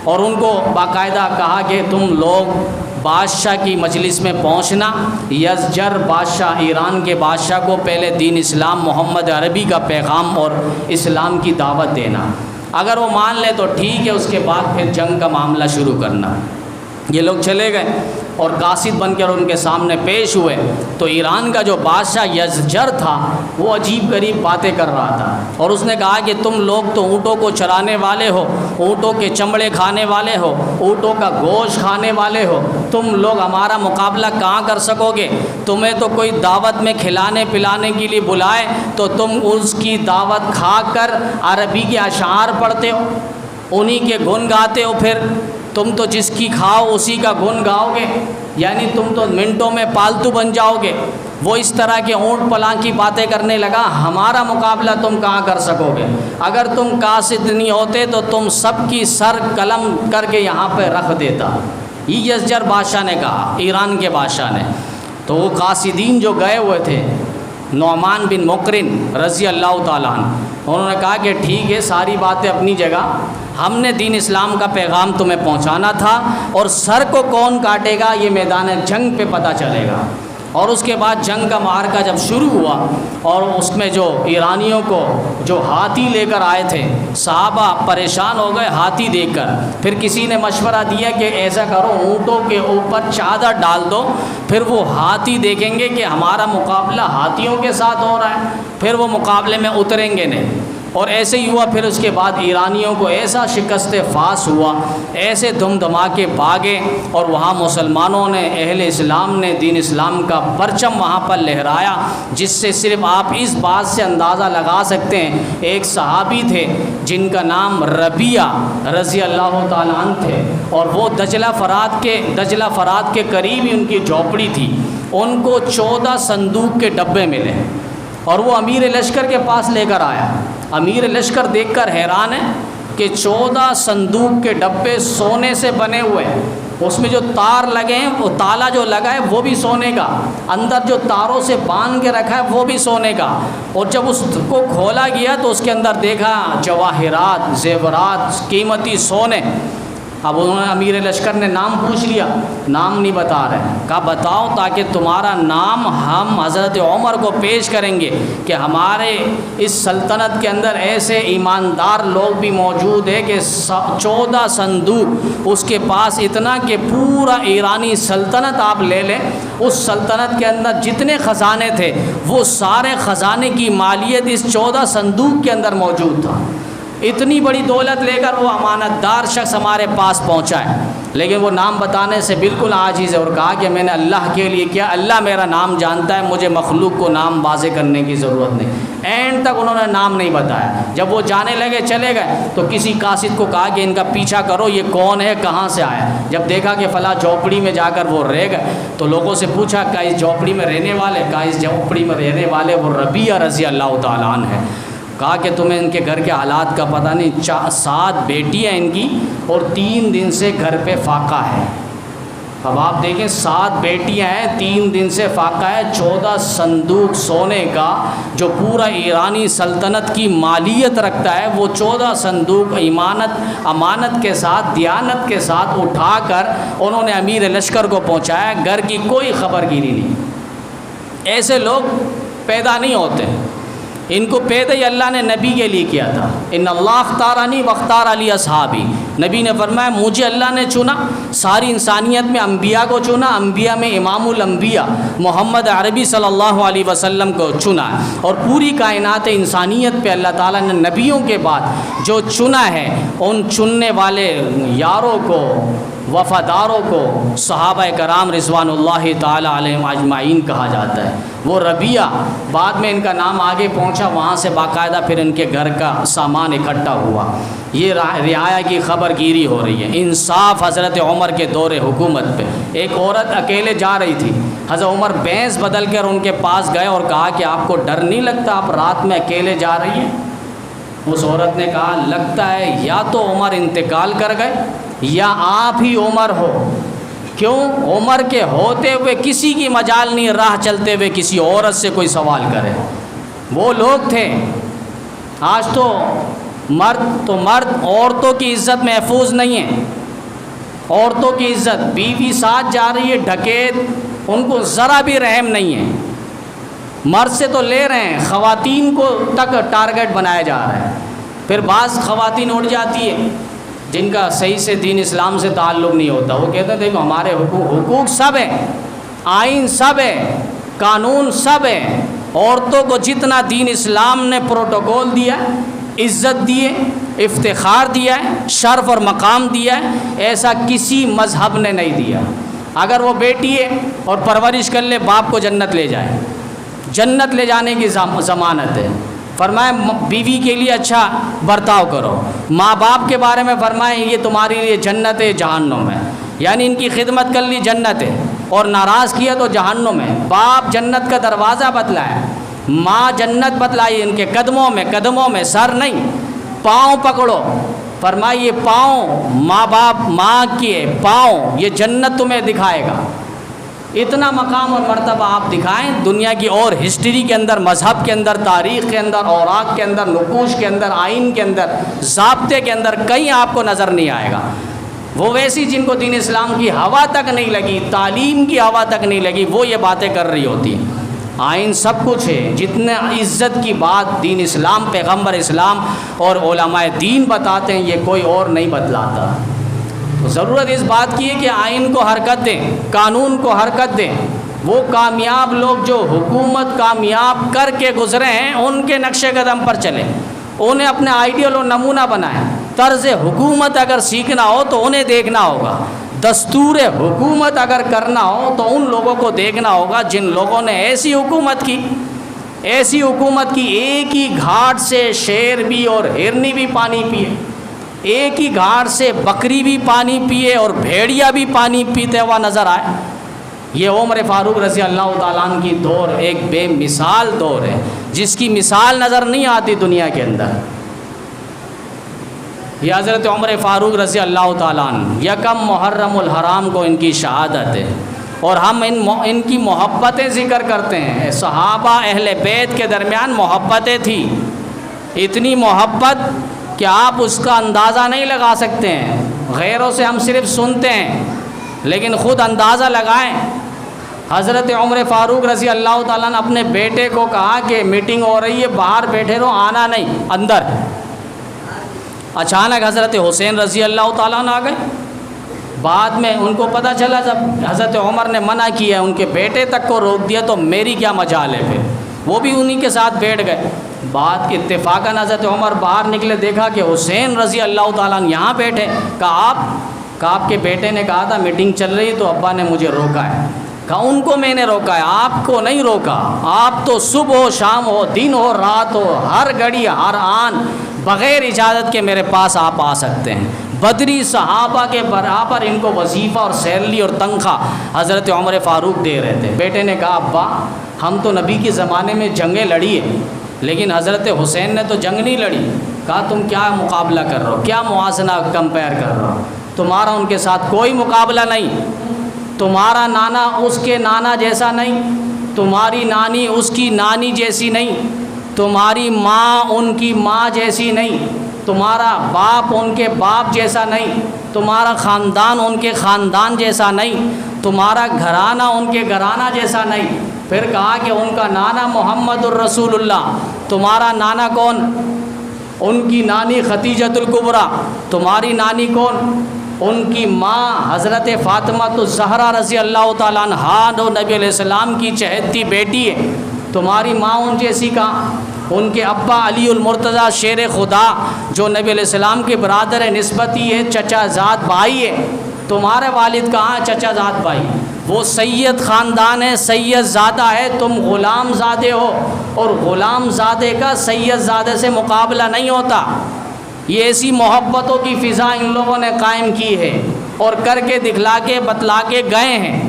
اور ان کو باقاعدہ کہا کہ تم لوگ بادشاہ کی مجلس میں پہنچنا، یزجر بادشاہ ایران کے بادشاہ کو پہلے دین اسلام محمد عربی کا پیغام اور اسلام کی دعوت دینا، اگر وہ مان لے تو ٹھیک ہے، اس کے بعد پھر جنگ کا معاملہ شروع کرنا۔ یہ لوگ چلے گئے اور قاصد بن کر ان کے سامنے پیش ہوئے، تو ایران کا جو بادشاہ یزجر تھا وہ عجیب غریب باتیں کر رہا تھا، اور اس نے کہا کہ تم لوگ تو اونٹوں کو چرانے والے ہو، اونٹوں کے چمڑے کھانے والے ہو، اونٹوں کا گوشت کھانے والے ہو، تم لوگ ہمارا مقابلہ کہاں کر سکو گے؟ تمہیں تو کوئی دعوت میں کھلانے پلانے کے لیے بلائے تو تم اس کی دعوت کھا کر عربی کے اشعار پڑھتے ہو، انہی کے گن گاتے ہو، پھر تم تو جس کی کھاؤ اسی کا گن گاؤ گے، یعنی تم تو منٹوں میں پالتو بن جاؤ گے۔ وہ اس طرح کے اونٹ پلاں کی باتیں کرنے لگا، ہمارا مقابلہ تم کہاں کر سکو گے؟ اگر تم قاصد نہیں ہوتے تو تم سب کی سر قلم کر کے یہاں پہ رکھ دیتا۔ یہ یزجر بادشاہ نے کہا، ایران کے بادشاہ نے۔ تو وہ قاصدین جو گئے ہوئے تھے، نعمان بن مقرن رضی اللہ تعالیٰ عنہ، انہوں نے کہا کہ ٹھیک ہے، ساری باتیں اپنی جگہ، ہم نے دین اسلام کا پیغام تمہیں پہنچانا تھا، اور سر کو کون کاٹے گا یہ میدان جنگ پہ پتہ چلے گا۔ اور اس کے بعد جنگ کا معرکہ جب شروع ہوا، اور اس میں جو ایرانیوں کو جو ہاتھی لے کر آئے تھے، صحابہ پریشان ہو گئے ہاتھی دیکھ کر۔ پھر کسی نے مشورہ دیا کہ ایسا کرو، اونٹوں کے اوپر چادر ڈال دو، پھر وہ ہاتھی دیکھیں گے کہ ہمارا مقابلہ ہاتھیوں کے ساتھ ہو رہا ہے، پھر وہ مقابلے میں اتریں گے نہیں۔ اور ایسے ہی ہوا۔ پھر اس کے بعد ایرانیوں کو ایسا شکست فاس ہوا، ایسے دھم دھماکے بھاگے، اور وہاں مسلمانوں نے، اہل اسلام نے دین اسلام کا پرچم وہاں پر لہرایا، جس سے صرف آپ اس بات سے اندازہ لگا سکتے ہیں، ایک صحابی تھے جن کا نام ربیعہ رضی اللہ تعالیٰ عنہ تھے، اور وہ دجلہ فرات کے قریب ہی ان کی جھوپڑی تھی۔ ان کو 14 صندوق کے ڈبے ملے، اور وہ امیر لشکر کے پاس لے کر آیا۔ امیر لشکر دیکھ کر حیران ہے کہ 14 صندوق کے ڈبے سونے سے بنے ہوئے، اس میں جو تار لگے ہیں، وہ تالا جو لگا ہے وہ بھی سونے کا، اندر جو تاروں سے باندھ کے رکھا ہے وہ بھی سونے کا۔ اور جب اس کو کھولا گیا تو اس کے اندر دیکھا جواہرات، زیورات، قیمتی سونے۔ اب انہوں نے امیر لشکر نے نام پوچھ لیا، نام نہیں بتا رہے، کہا بتاؤ تاکہ تمہارا نام ہم حضرت عمر کو پیش کریں گے کہ ہمارے اس سلطنت کے اندر ایسے ایماندار لوگ بھی موجود ہیں کہ 14 صندوق اس کے پاس، اتنا کہ پورا ایرانی سلطنت آپ لے لیں، اس سلطنت کے اندر جتنے خزانے تھے وہ سارے خزانے کی مالیت اس 14 صندوق کے اندر موجود تھا۔ اتنی بڑی دولت لے کر وہ امانت دار شخص ہمارے پاس پہنچا ہے، لیکن وہ نام بتانے سے بالکل عاجز ہے اور کہا کہ میں نے اللہ کے لیے کیا، اللہ میرا نام جانتا ہے، مجھے مخلوق کو نام واضح کرنے کی ضرورت نہیں۔ اینڈ تک انہوں نے نام نہیں بتایا۔ جب وہ جانے لگے چلے گئے تو کسی قاصد کو کہا کہ ان کا پیچھا کرو، یہ کون ہے، کہاں سے آیا؟ جب دیکھا کہ فلاں جھوپڑی میں جا کر وہ رہ گئے تو لوگوں سے پوچھا کہ اس جھوپڑی میں رہنے والے، کہا اس جھوپڑی میں رہنے والے وہ ربیعہ رضی اللہ تعالیٰ عنہ ہے۔ کہا کہ تمہیں ان کے گھر کے حالات کا پتہ نہیں، 7 بیٹیاں ان کی اور 3 دن سے گھر پہ فاقہ ہے۔ اب آپ دیکھیں 7 بیٹیاں ہیں، 3 دن سے فاقہ ہے، 14 صندوق سونے کا جو پورا ایرانی سلطنت کی مالیت رکھتا ہے، وہ 14 صندوق امانت کے ساتھ، دیانت کے ساتھ اٹھا کر انہوں نے امیر لشکر کو پہنچایا۔ گھر کی کوئی خبر گیری نہیں۔ ایسے لوگ پیدا نہیں ہوتے، ان کو پیدا ہی اللہ نے نبی کے لیے کیا تھا۔ ان اللہ اختارانی واختار علی اصحابی، نبی نے فرمایا مجھے اللہ نے چنا، ساری انسانیت میں انبیاء کو چنا، انبیاء میں امام الانبیاء محمد عربی صلی اللہ علیہ وسلم کو چنا، اور پوری کائنات انسانیت پہ اللہ تعالیٰ نے نبیوں کے بعد جو چنا ہے، ان چننے والے یاروں کو، وفاداروں کو صحابہ کرام رضوان اللہ تعالیٰ علیہم اجمعین کہا جاتا ہے۔ وہ ربیعہ بعد میں ان کا نام آگے پہنچا، وہاں سے باقاعدہ پھر ان کے گھر کا سامان اکٹھا ہوا۔ یہ رعایا کی خبر گیری ہو رہی ہے۔ انصاف حضرت عمر کے دور حکومت پہ ایک عورت اکیلے جا رہی تھی، حضرت عمر بھینس بدل کر ان کے پاس گئے اور کہا کہ آپ کو ڈر نہیں لگتا، آپ رات میں اکیلے جا رہی ہیں؟ اس عورت نے کہا لگتا ہے یا تو عمر انتقال کر گئے یا آپ ہی عمر ہو۔ کیوں؟ عمر کے ہوتے ہوئے کسی کی مجال نہیں راہ چلتے ہوئے کسی عورت سے کوئی سوال کرے۔ وہ لوگ تھے۔ آج تو مرد عورتوں کی عزت محفوظ نہیں ہے۔ عورتوں کی عزت، بیوی ساتھ جا رہی ہے، ڈکیت، ان کو ذرا بھی رحم نہیں ہے۔ مرد سے تو لے رہے ہیں، خواتین کو تک ٹارگٹ بنایا جا رہا ہے۔ پھر بعض خواتین اٹھ جاتی ہے جن کا صحیح سے دین اسلام سے تعلق نہیں ہوتا، وہ کہتے ہیں دیکھو ہمارے حقوق سب ہیں، آئین سب ہے، قانون سب ہے، عورتوں کو جتنا دین اسلام نے پروٹوکول دیا ہے، عزت دی ہے، افتخار دیا ہے، شرف اور مقام دیا ہے، ایسا کسی مذہب نے نہیں دیا۔ اگر وہ بیٹی ہے اور پرورش کر لے، باپ کو جنت لے جائے، جنت لے جانے کی ضمانت ہے۔ فرمائے بیوی کے لیے اچھا برتاؤ کرو، ماں باپ کے بارے میں فرمائے یہ تمہارے لیے جنت ہے، جہنم ہے، یعنی ان کی خدمت کر لی جنت ہے اور ناراض کیا تو جہنم ہے۔ باپ جنت کا دروازہ بتلایا، ماں جنت بتلائی، ان کے قدموں میں سر نہیں، پاؤں پکڑو۔ فرمائے یہ پاؤں، ماں باپ، ماں کے پاؤں، یہ جنت تمہیں دکھائے گا۔ اتنا مقام اور مرتبہ آپ دکھائیں دنیا کی اور ہسٹری کے اندر، مذہب کے اندر، تاریخ کے اندر، اوراق کے اندر، نقوش کے اندر، آئین کے اندر، ضابطے کے اندر کہیں آپ کو نظر نہیں آئے گا۔ وہ ویسی جن کو دین اسلام کی ہوا تک نہیں لگی، تعلیم کی ہوا تک نہیں لگی، وہ یہ باتیں کر رہی ہوتی ہیں۔ آئین سب کچھ ہے، جتنے عزت کی بات دین اسلام، پیغمبر اسلام اور علماء دین بتاتے ہیں، یہ کوئی اور نہیں بتلاتا۔ ضرورت اس بات کی ہے کہ آئین کو حرکت دیں، قانون کو حرکت دیں۔ وہ کامیاب لوگ جو حکومت کامیاب کر کے گزرے ہیں، ان کے نقش قدم پر چلیں، انہیں اپنے آئیڈیل اور نمونہ بنائیں۔ طرز حکومت اگر سیکھنا ہو تو انہیں دیکھنا ہوگا، دستور حکومت اگر کرنا ہو تو ان لوگوں کو دیکھنا ہوگا جن لوگوں نے ایسی حکومت کی، ایک ہی گھاٹ سے شیر بھی اور ہرنی بھی پانی پیے، ایک ہی گھاٹ سے بکری بھی پانی پیے اور بھیڑیا بھی پانی پیتے ہوا نظر آئے۔ یہ عمر فاروق رضی اللہ تعالیٰ عنہ کی دور ایک بے مثال دور ہے، جس کی مثال نظر نہیں آتی دنیا کے اندر۔ یہ حضرت عمر فاروق رضی اللہ تعالیٰ عنہ، یکم محرم الحرام کو ان کی شہادت ہے، اور ہم ان کی محبتیں ذکر کرتے ہیں۔ صحابہ اہل بیت کے درمیان محبتیں تھیں، اتنی محبت کہ آپ اس کا اندازہ نہیں لگا سکتے ہیں۔ غیروں سے ہم صرف سنتے ہیں، لیکن خود اندازہ لگائیں۔ حضرت عمر فاروق رضی اللہ تعالیٰ نے اپنے بیٹے کو کہا کہ میٹنگ ہو رہی ہے، باہر بیٹھے رہو، آنا نہیں اندر۔ اچانک حضرت حسین رضی اللہ تعالیٰ نے آ گئے۔ بعد میں ان کو پتہ چلا جب حضرت عمر نے منع کیا، ان کے بیٹے تک کو روک دیا، تو میری کیا مجال ہے، پھر وہ بھی انہی کے ساتھ بیٹھ گئے۔ بعد اتفاقاً حضرت عمر باہر نکلے، دیکھا کہ حسین رضی اللہ تعالیٰ یہاں بیٹھے۔ کہا آپ کے بیٹے نے کہا تھا میٹنگ چل رہی تو ابا نے مجھے روکا ہے۔ کہا ان کو میں نے روکا ہے، آپ کو نہیں روکا۔ آپ تو صبح ہو، شام ہو، دن ہو، رات ہو، ہر گھڑی ہر آن بغیر اجازت کے میرے پاس آپ آ سکتے ہیں۔ بدری صحابہ کے برابر ان کو وظیفہ اور سیلری اور تنخواہ حضرت عمر فاروق دے رہے تھے۔ بیٹے نے کہا ابا ہم تو نبی کے زمانے میں جنگیں لڑی ہیں، لیکن حضرت حسین نے تو جنگ نہیں لڑی۔ کہا تم کیا مقابلہ کر رہے ہو، کیا موازنہ کمپیئر کر رہے ہو، تمہارا ان کے ساتھ کوئی مقابلہ نہیں۔ تمہارا نانا اس کے نانا جیسا نہیں، تمہاری نانی اس کی نانی جیسی نہیں، تمہاری ماں ان کی ماں جیسی نہیں، تمہارا باپ ان کے باپ جیسا نہیں، تمہارا خاندان ان کے خاندان جیسا نہیں، تمہارا گھرانہ ان کے گھرانہ جیسا نہیں۔ پھر کہا کہ ان کا نانا محمد الرسول اللہ، تمہارا نانا کون؟ ان کی نانی خدیجۃ الکبریٰ، تمہاری نانی کون؟ ان کی ماں حضرت فاطمہ الزہرا رضی اللہ تعالیٰ عنہا جو نبی علیہ السلام کی چہیتی بیٹی ہے، تمہاری ماں ان جیسی کہاں؟ ان کے ابا علی المرتضیٰ شیر خدا جو نبی علیہ السلام کے برادر ہے، نسبتی ہے، چچا زاد بھائی ہے، تمہارے والد کہاں؟ چچا زاد بھائی۔ وہ سید خاندان ہے، سید زادہ ہے، تم غلام زادے ہو، اور غلام زادے کا سید زادے سے مقابلہ نہیں ہوتا۔ یہ ایسی محبتوں کی فضا ان لوگوں نے قائم کی ہے اور کر کے دکھلا کے بتلا کے گئے ہیں،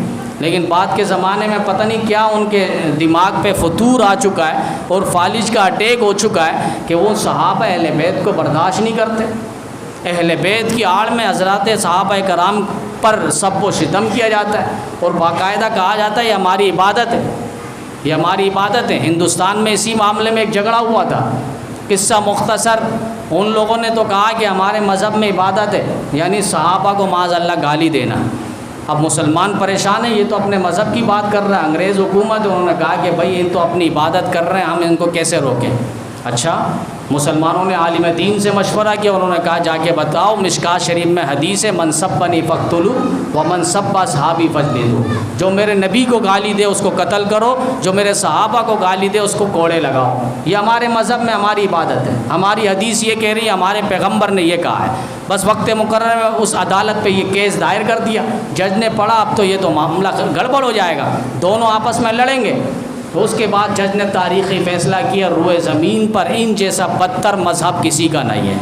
لیکن بعد کے زمانے میں پتہ نہیں کیا ان کے دماغ پہ فتور آ چکا ہے اور فالج کا اٹیک ہو چکا ہے کہ وہ صحابہ اہل بیت کو برداشت نہیں کرتے۔ اہل بیت کی آڑ میں حضرات صحابہ کرام پر سب و شتم کیا جاتا ہے اور باقاعدہ کہا جاتا ہے یہ ہماری عبادت ہے، یہ ہماری عبادت ہے۔ ہندوستان میں اسی معاملے میں ایک جھگڑا ہوا تھا، قصہ مختصر۔ ان لوگوں نے تو کہا کہ ہمارے مذہب میں عبادت ہے، یعنی صحابہ کو معاذ اللہ گالی دینا۔ اب مسلمان پریشان ہیں، یہ تو اپنے مذہب کی بات کر رہا ہے، انگریز حکومت انہوں نے کہا کہ بھائی ان تو اپنی عبادت کر رہے ہیں، ہم ان کو کیسے روکیں۔ اچھا، مسلمانوں نے عالم دین سے مشورہ کیا، انہوں نے کہا جا کے بتاؤ، مشکات شریف میں حدیث ہے من سبنی فاقتلوا ومن سب اصحابی فاجلدوا، جو میرے نبی کو گالی دے اس کو قتل کرو، جو میرے صحابہ کو گالی دے اس کو کوڑے لگاؤ۔ یہ ہمارے مذہب میں ہماری عبادت ہے، ہماری حدیث یہ کہہ رہی ہے، ہمارے پیغمبر نے یہ کہا ہے۔ بس وقت مقرر میں اس عدالت پہ یہ کیس دائر کر دیا، جج نے پڑھا اب تو یہ تو معاملہ گڑبڑ ہو جائے گا، دونوں آپس میں لڑیں گے۔ تو اس کے بعد جج نے تاریخی فیصلہ کیا، روئے زمین پر ان جیسا بدتر مذہب کسی کا نہیں ہے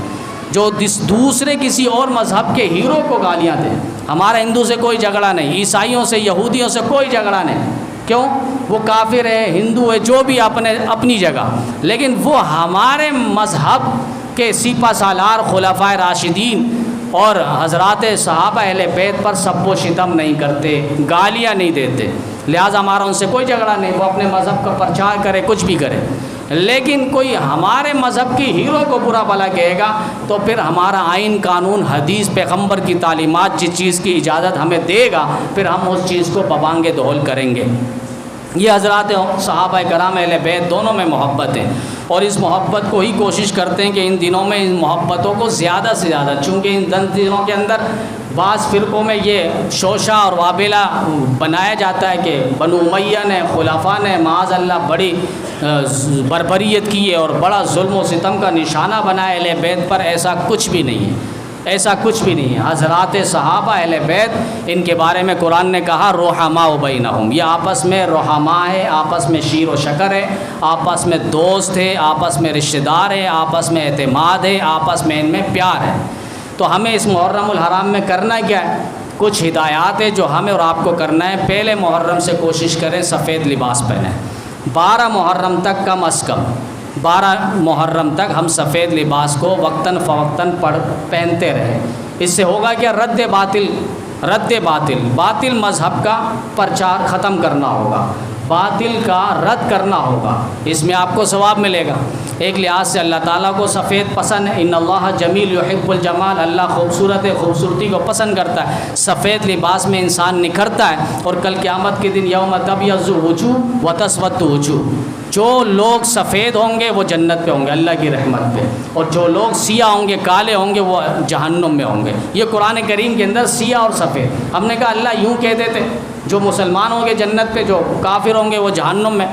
جو دوسرے کسی اور مذہب کے ہیرو کو گالیاں دے۔ ہمارا ہندو سے کوئی جھگڑا نہیں، عیسائیوں سے، یہودیوں سے کوئی جھگڑا نہیں، کیوں؟ وہ کافر ہے، ہندو ہے، جو بھی اپنی جگہ، لیکن وہ ہمارے مذہب کے سپہ سالار خلفائے راشدین اور حضرات صحابہ اہل بیت پر سب و شتم نہیں کرتے، گالیاں نہیں دیتے، لہٰذا ہمارا ان سے کوئی جھگڑا نہیں، وہ اپنے مذہب کا پرچار کرے، کچھ بھی کرے۔ لیکن کوئی ہمارے مذہب کی ہیرو کو برا بھلا کہے گا تو پھر ہمارا آئین، قانون، حدیث، پیغمبر کی تعلیمات جس چیز کی اجازت ہمیں دے گا پھر ہم اس چیز کو ببانگ دہل کریں گے۔ یہ حضرات صحابہ کرام اہل بیت دونوں میں محبت ہے، اور اس محبت کو ہی کوشش کرتے ہیں کہ ان دنوں میں ان محبتوں کو زیادہ سے زیادہ، چونکہ ان دنوں کے اندر بعض فرقوں میں یہ شوشہ اور وابلہ بنایا جاتا ہے کہ بنو امیہ نے، خلفاء نے معاذ اللہ بڑی بربریت کی ہے اور بڑا ظلم و ستم کا نشانہ بنایا اہل بیت پر۔ ایسا کچھ بھی نہیں ہے، ایسا کچھ بھی نہیں ہے۔ حضرات صحابہ اہل بیت ان کے بارے میں قرآن نے کہا رحماء بینہم، یہ آپس میں رحماء ہے، آپس میں شیر و شکر ہے، آپس میں دوست ہے، آپس میں رشتہ دار ہے، آپس میں اعتماد ہے، آپس میں ان میں پیار ہے۔ تو ہمیں اس محرم الحرام میں کرنا کیا ہے؟ کچھ ہدایات ہے جو ہمیں اور آپ کو کرنا ہے۔ پہلے محرم سے کوشش کریں سفید لباس پہنیں، 12 محرم تک کم از کم 12 محرم تک ہم سفید لباس کو وقتاً فوقتاً پہنتے رہیں۔ اس سے ہوگا کہ رد باطل مذہب کا پرچار ختم کرنا ہوگا۔ باطل کا رد کرنا ہوگا، اس میں آپ کو ثواب ملے گا۔ ایک لحاظ سے اللہ تعالیٰ کو سفید پسند ہے، ان اللہ جمیل یحب الجمال، اللہ خوبصورت ہے، خوبصورتی کو پسند کرتا ہے۔ سفید لباس میں انسان نکھرتا ہے، اور کل قیامت کے دن یوم تبیض وجوہ وتسود وجوہ، جو لوگ سفید ہوں گے وہ جنت پہ ہوں گے اللہ کی رحمت پہ، اور جو لوگ سیاہ ہوں گے، کالے ہوں گے، وہ جہنم میں ہوں گے۔ یہ قرآن کریم کے اندر سیاہ اور سفید، ہم نے کہا اللہ یوں کہہ دیتے، جو مسلمان ہوں گے جنت پہ، جو کافر ہوں گے وہ جہنم میں،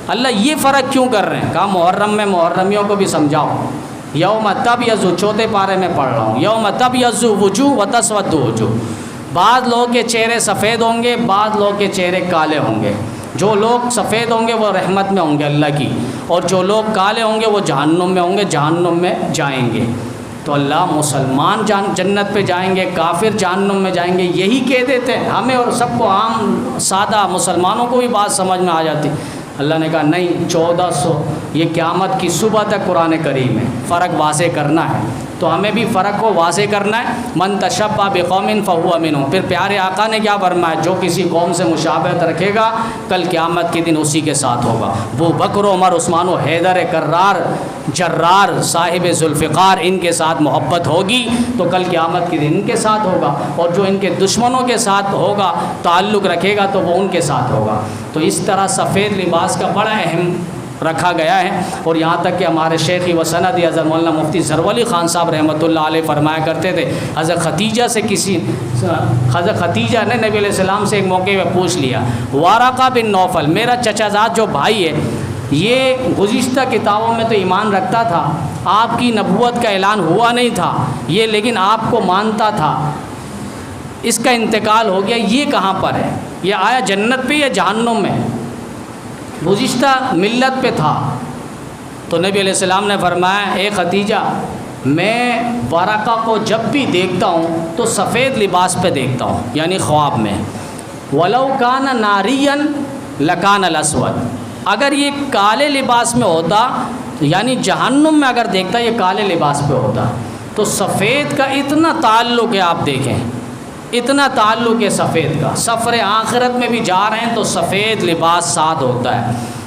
اللہ یہ فرق کیوں کر رہے ہیں؟ کہا محرم میں محرمیوں کو بھی سمجھاؤ۔ یوم تبیض، چوتھے پارے میں پڑھ رہا ہوں، یوم تبیض وجوہ وتسود وجوہ، بعض لوگوں کے چہرے سفید ہوں گے، بعض لوگوں کے چہرے کالے ہوں گے۔ جو لوگ سفید ہوں گے وہ رحمت میں ہوں گے اللہ کی، اور جو لوگ کالے ہوں گے وہ جہنم میں ہوں گے، جہنم میں جائیں گے۔ تو اللہ مسلمان جنت پہ جائیں گے، کافر جہنم میں جائیں گے، یہی کہہ دیتے ہیں ہمیں اور سب کو، عام سادہ مسلمانوں کو بھی بات سمجھ میں آ جاتی۔ اللہ نے کہا نہیں، 1400 یہ قیامت کی صبح تک قرآن کریم ہے، فرق واضح کرنا ہے، تو ہمیں بھی فرق کو واضح کرنا ہے۔ من تشبہ بقوم فہو منہم، پھر پیارے آقا نے کیا فرمایا؟ جو کسی قوم سے مشابہت رکھے گا کل قیامت کے دن اسی کے ساتھ ہوگا۔ ابو بکر، عمر، عثمان و حیدر، کرار، جرار، صاحب ذوالفقار، ان کے ساتھ محبت ہوگی تو کل قیامت کے دن ان کے ساتھ ہوگا، اور جو ان کے دشمنوں کے ساتھ ہوگا، تعلق رکھے گا تو وہ ان کے ساتھ ہوگا۔ تو اس طرح سفید لباس کا بڑا اہم رکھا گیا ہے، اور یہاں تک کہ ہمارے شیخی و سندی حضرت مولانا مفتی ظفرعلی خان صاحب رحمۃ اللہ علیہ فرمایا کرتے تھے، حضرت خدیجہ نے نبی علیہ السلام سے ایک موقع پہ پوچھ لیا، ورقہ بن نوفل، میرا چچا زاد جو بھائی ہے، یہ گزشتہ کتابوں میں تو ایمان رکھتا تھا، آپ کی نبوت کا اعلان ہوا نہیں تھا یہ، لیکن آپ کو مانتا تھا، اس کا انتقال ہو گیا، یہ کہاں پر ہے؟ یہ آیا جنت پہ یا جہنم میں؟ گزشتہ ملت پہ تھا۔ تو نبی علیہ السلام نے فرمایا، اے خدیجہ، میں ورقہ کو جب بھی دیکھتا ہوں تو سفید لباس پہ دیکھتا ہوں، یعنی خواب میں، وَلَوْ كَانَ نَارِيًّا لَكَانَ الْأَسْوَدُ، اگر یہ کالے لباس میں ہوتا، یعنی جہنم میں اگر دیکھتا یہ کالے لباس پہ ہوتا، تو سفید کا اتنا تعلق ہے، آپ دیکھیں اتنا تعلق ہے سفید کا، سفر آخرت میں بھی جا رہے ہیں تو سفید لباس ساتھ ہوتا ہے،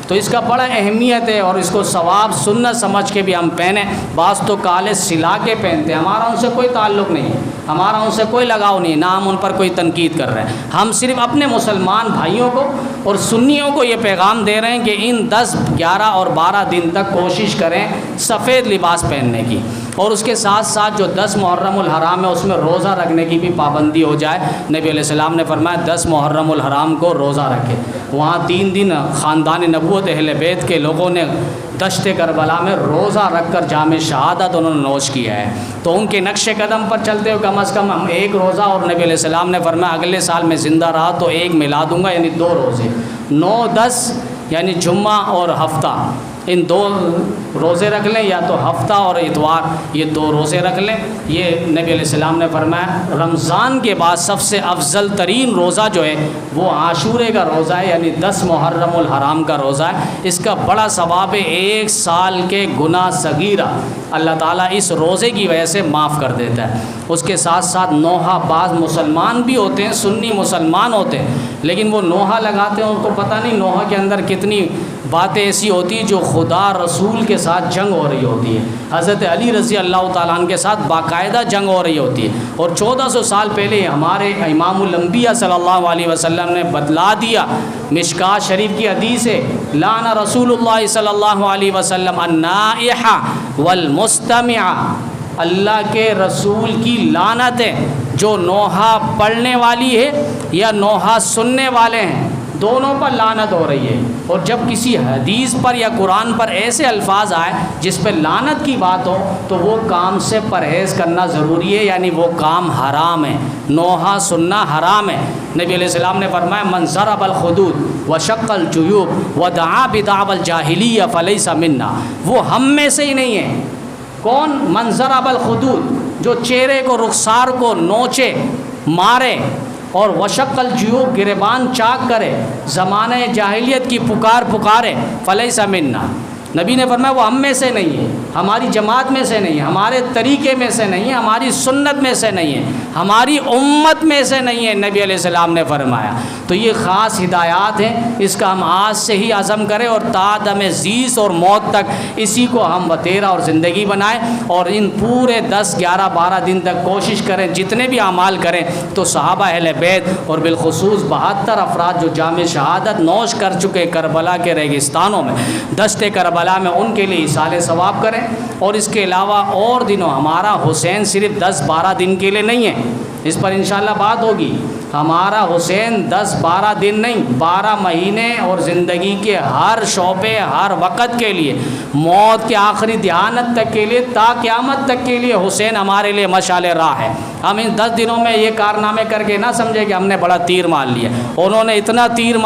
تو اس کا بڑا اہمیت ہے، اور اس کو ثواب سنت سمجھ کے بھی ہم پہنیں۔ بعض تو کالے سلا کے پہنتے ہیں، ہمارا ان سے کوئی تعلق نہیں ہے، ہمارا ان سے کوئی لگاؤ نہیں، نہ ہم ان پر کوئی تنقید کر رہے ہیں، ہم صرف اپنے مسلمان بھائیوں کو اور سنیوں کو یہ پیغام دے رہے ہیں کہ ان 10، 11 اور 12 دن تک کوشش کریں سفید لباس پہننے کی، اور اس کے ساتھ ساتھ جو 10 محرم الحرام ہے اس میں روزہ رکھنے کی بھی پابندی ہو جائے۔ نبی علیہ السلام نے فرمایا 10 محرم الحرام کو روزہ رکھے۔ وہاں 3 دن خاندان نبوت اہل بیت کے لوگوں نے دشت کربلا میں روزہ رکھ کر جام شہادت انہوں نے نوش کیا ہے، تو ان کے نقش قدم پر چلتے ہوئے کم از کم ہم 1 روزہ، اور نبی علیہ السلام نے فرمایا اگلے سال میں زندہ رہا تو 1 ملا دوں گا، یعنی 2 روزے، 9، 10 یعنی جمعہ اور ہفتہ، ان 2 روزے رکھ لیں، یا تو ہفتہ اور اتوار، یہ 2 روزے رکھ لیں۔ یہ نبی علیہ السلام نے فرمایا رمضان کے بعد سب سے افضل ترین روزہ جو ہے وہ عاشورے کا روزہ ہے، یعنی 10 محرم الحرام کا روزہ ہے، اس کا بڑا ثواب ہے، 1 سال کے گناہ صغیرہ اللہ تعالیٰ اس روزے کی وجہ سے معاف کر دیتا ہے۔ اس کے ساتھ ساتھ نوحہ، بعض مسلمان بھی ہوتے ہیں، سنی مسلمان ہوتے ہیں، لیکن وہ نوحہ لگاتے ہیں، ان کو پتہ نہیں نوحہ کے اندر کتنی باتیں ایسی ہوتی ہیں جو خدا رسول کے ساتھ جنگ ہو رہی ہوتی ہے، حضرت علی رضی اللہ تعالیٰ عنہ کے ساتھ باقاعدہ جنگ ہو رہی ہوتی ہے، اور 1400 سال پہلے ہمارے امام الانبیاء صلی اللہ علیہ وسلم نے بتلا دیا، مشکات شریف کی حدیث ہے، لعن رسول اللہ صلی اللہ علیہ وسلم النائح والمستمع، اللہ کے رسول کی لعنت ہے جو نوحہ پڑھنے والی ہے یا نوحہ سننے والے ہیں، دونوں پر لعنت ہو رہی ہے۔ اور جب کسی حدیث پر یا قرآن پر ایسے الفاظ آئے جس پہ لعنت کی بات ہو تو وہ کام سے پرہیز کرنا ضروری ہے، یعنی وہ کام حرام ہے، نوحہ سننا حرام ہے۔ نبی علیہ السلام نے فرمایا من ضرب الخدود وشق الجیوب ودعا بدعوى الجاہلیہ فلیس منا، وہ ہم میں سے ہی نہیں ہے۔ کون؟ من ضرب الخدود، جو چہرے کو، رخسار کو نوچے، مارے، اور وشق الجیوب، گریبان چاک کرے، زمانہ جاہلیت کی پکارے، فلیس منا، نبی نے فرمایا وہ ہم میں سے نہیں ہے، ہماری جماعت میں سے نہیں ہے، ہمارے طریقے میں سے نہیں ہے، ہماری سنت میں سے نہیں ہے۔ ہماری امت میں سے نہیں ہے، نبی علیہ السلام نے فرمایا۔ تو یہ خاص ہدایات ہیں، اس کا ہم آج سے ہی عزم کریں اور تا دم زیست اور موت تک اسی کو ہم وتیرہ اور زندگی بنائیں، اور ان پورے 10 11 12 دن تک کوشش کریں جتنے بھی اعمال کریں تو صحابہ اہل بیت اور بالخصوص 72 افراد جو جام شہادت نوش کر چکے کربلا کے ریگستانوں میں، دشت کربلا میں، ان کے لیے ایصال ثواب کریں۔ اور اس کے علاوہ اور دنوں ہمارا حسین صرف 10 12 دن کے لیے نہیں ہے، اس پر انشاءاللہ بات ہوگی۔ ہمارا حسین 10 12 دن نہیں، 12 مہینے اور زندگی کے ہر شعبے ہر وقت کے لیے، موت کے آخری دھیانت تک کے لیے، تا قیامت تک کے لیے حسین ہمارے لیے مشعل راہ ہے۔ ہم ان 10 دنوں میں یہ کارنامے کر کے نہ سمجھے کہ ہم نے بڑا تیر مار لیا۔ انہوں نے اتنا تیر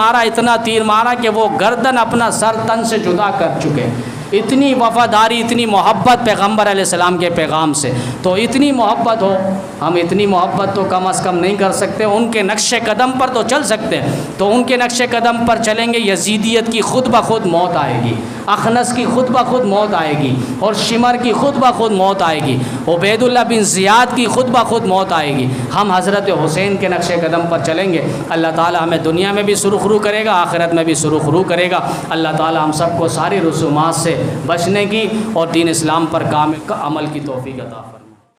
مارا کہ وہ گردن اپنا سر تن سے جدا کر چکے۔ اتنی وفاداری، اتنی محبت پیغمبر علیہ السلام کے پیغام سے، تو اتنی محبت ہو، ہم اتنی محبت تو کم از کم نہیں کر سکتے، ان کے نقش قدم پر تو چل سکتے ہیں، تو ان کے نقش قدم پر چلیں گے، یزیدیت کی خود بخود موت آئے گی، اخنس کی خود بخود موت آئے گی، اور شمر کی خود بخود موت آئے گی، عبید اللہ بن زیاد کی خود بخود موت آئے گی۔ ہم حضرت حسین کے نقش قدم پر چلیں گے، اللہ تعالی ہمیں دنیا میں بھی سرخ رو کرے گا، آخرت میں بھی سرخ رو کرے گا۔ اللہ تعالی ہم سب کو ساری رسومات سے بچنے کی اور دین اسلام پر کامل عمل کی توفیق عطا فرمائے۔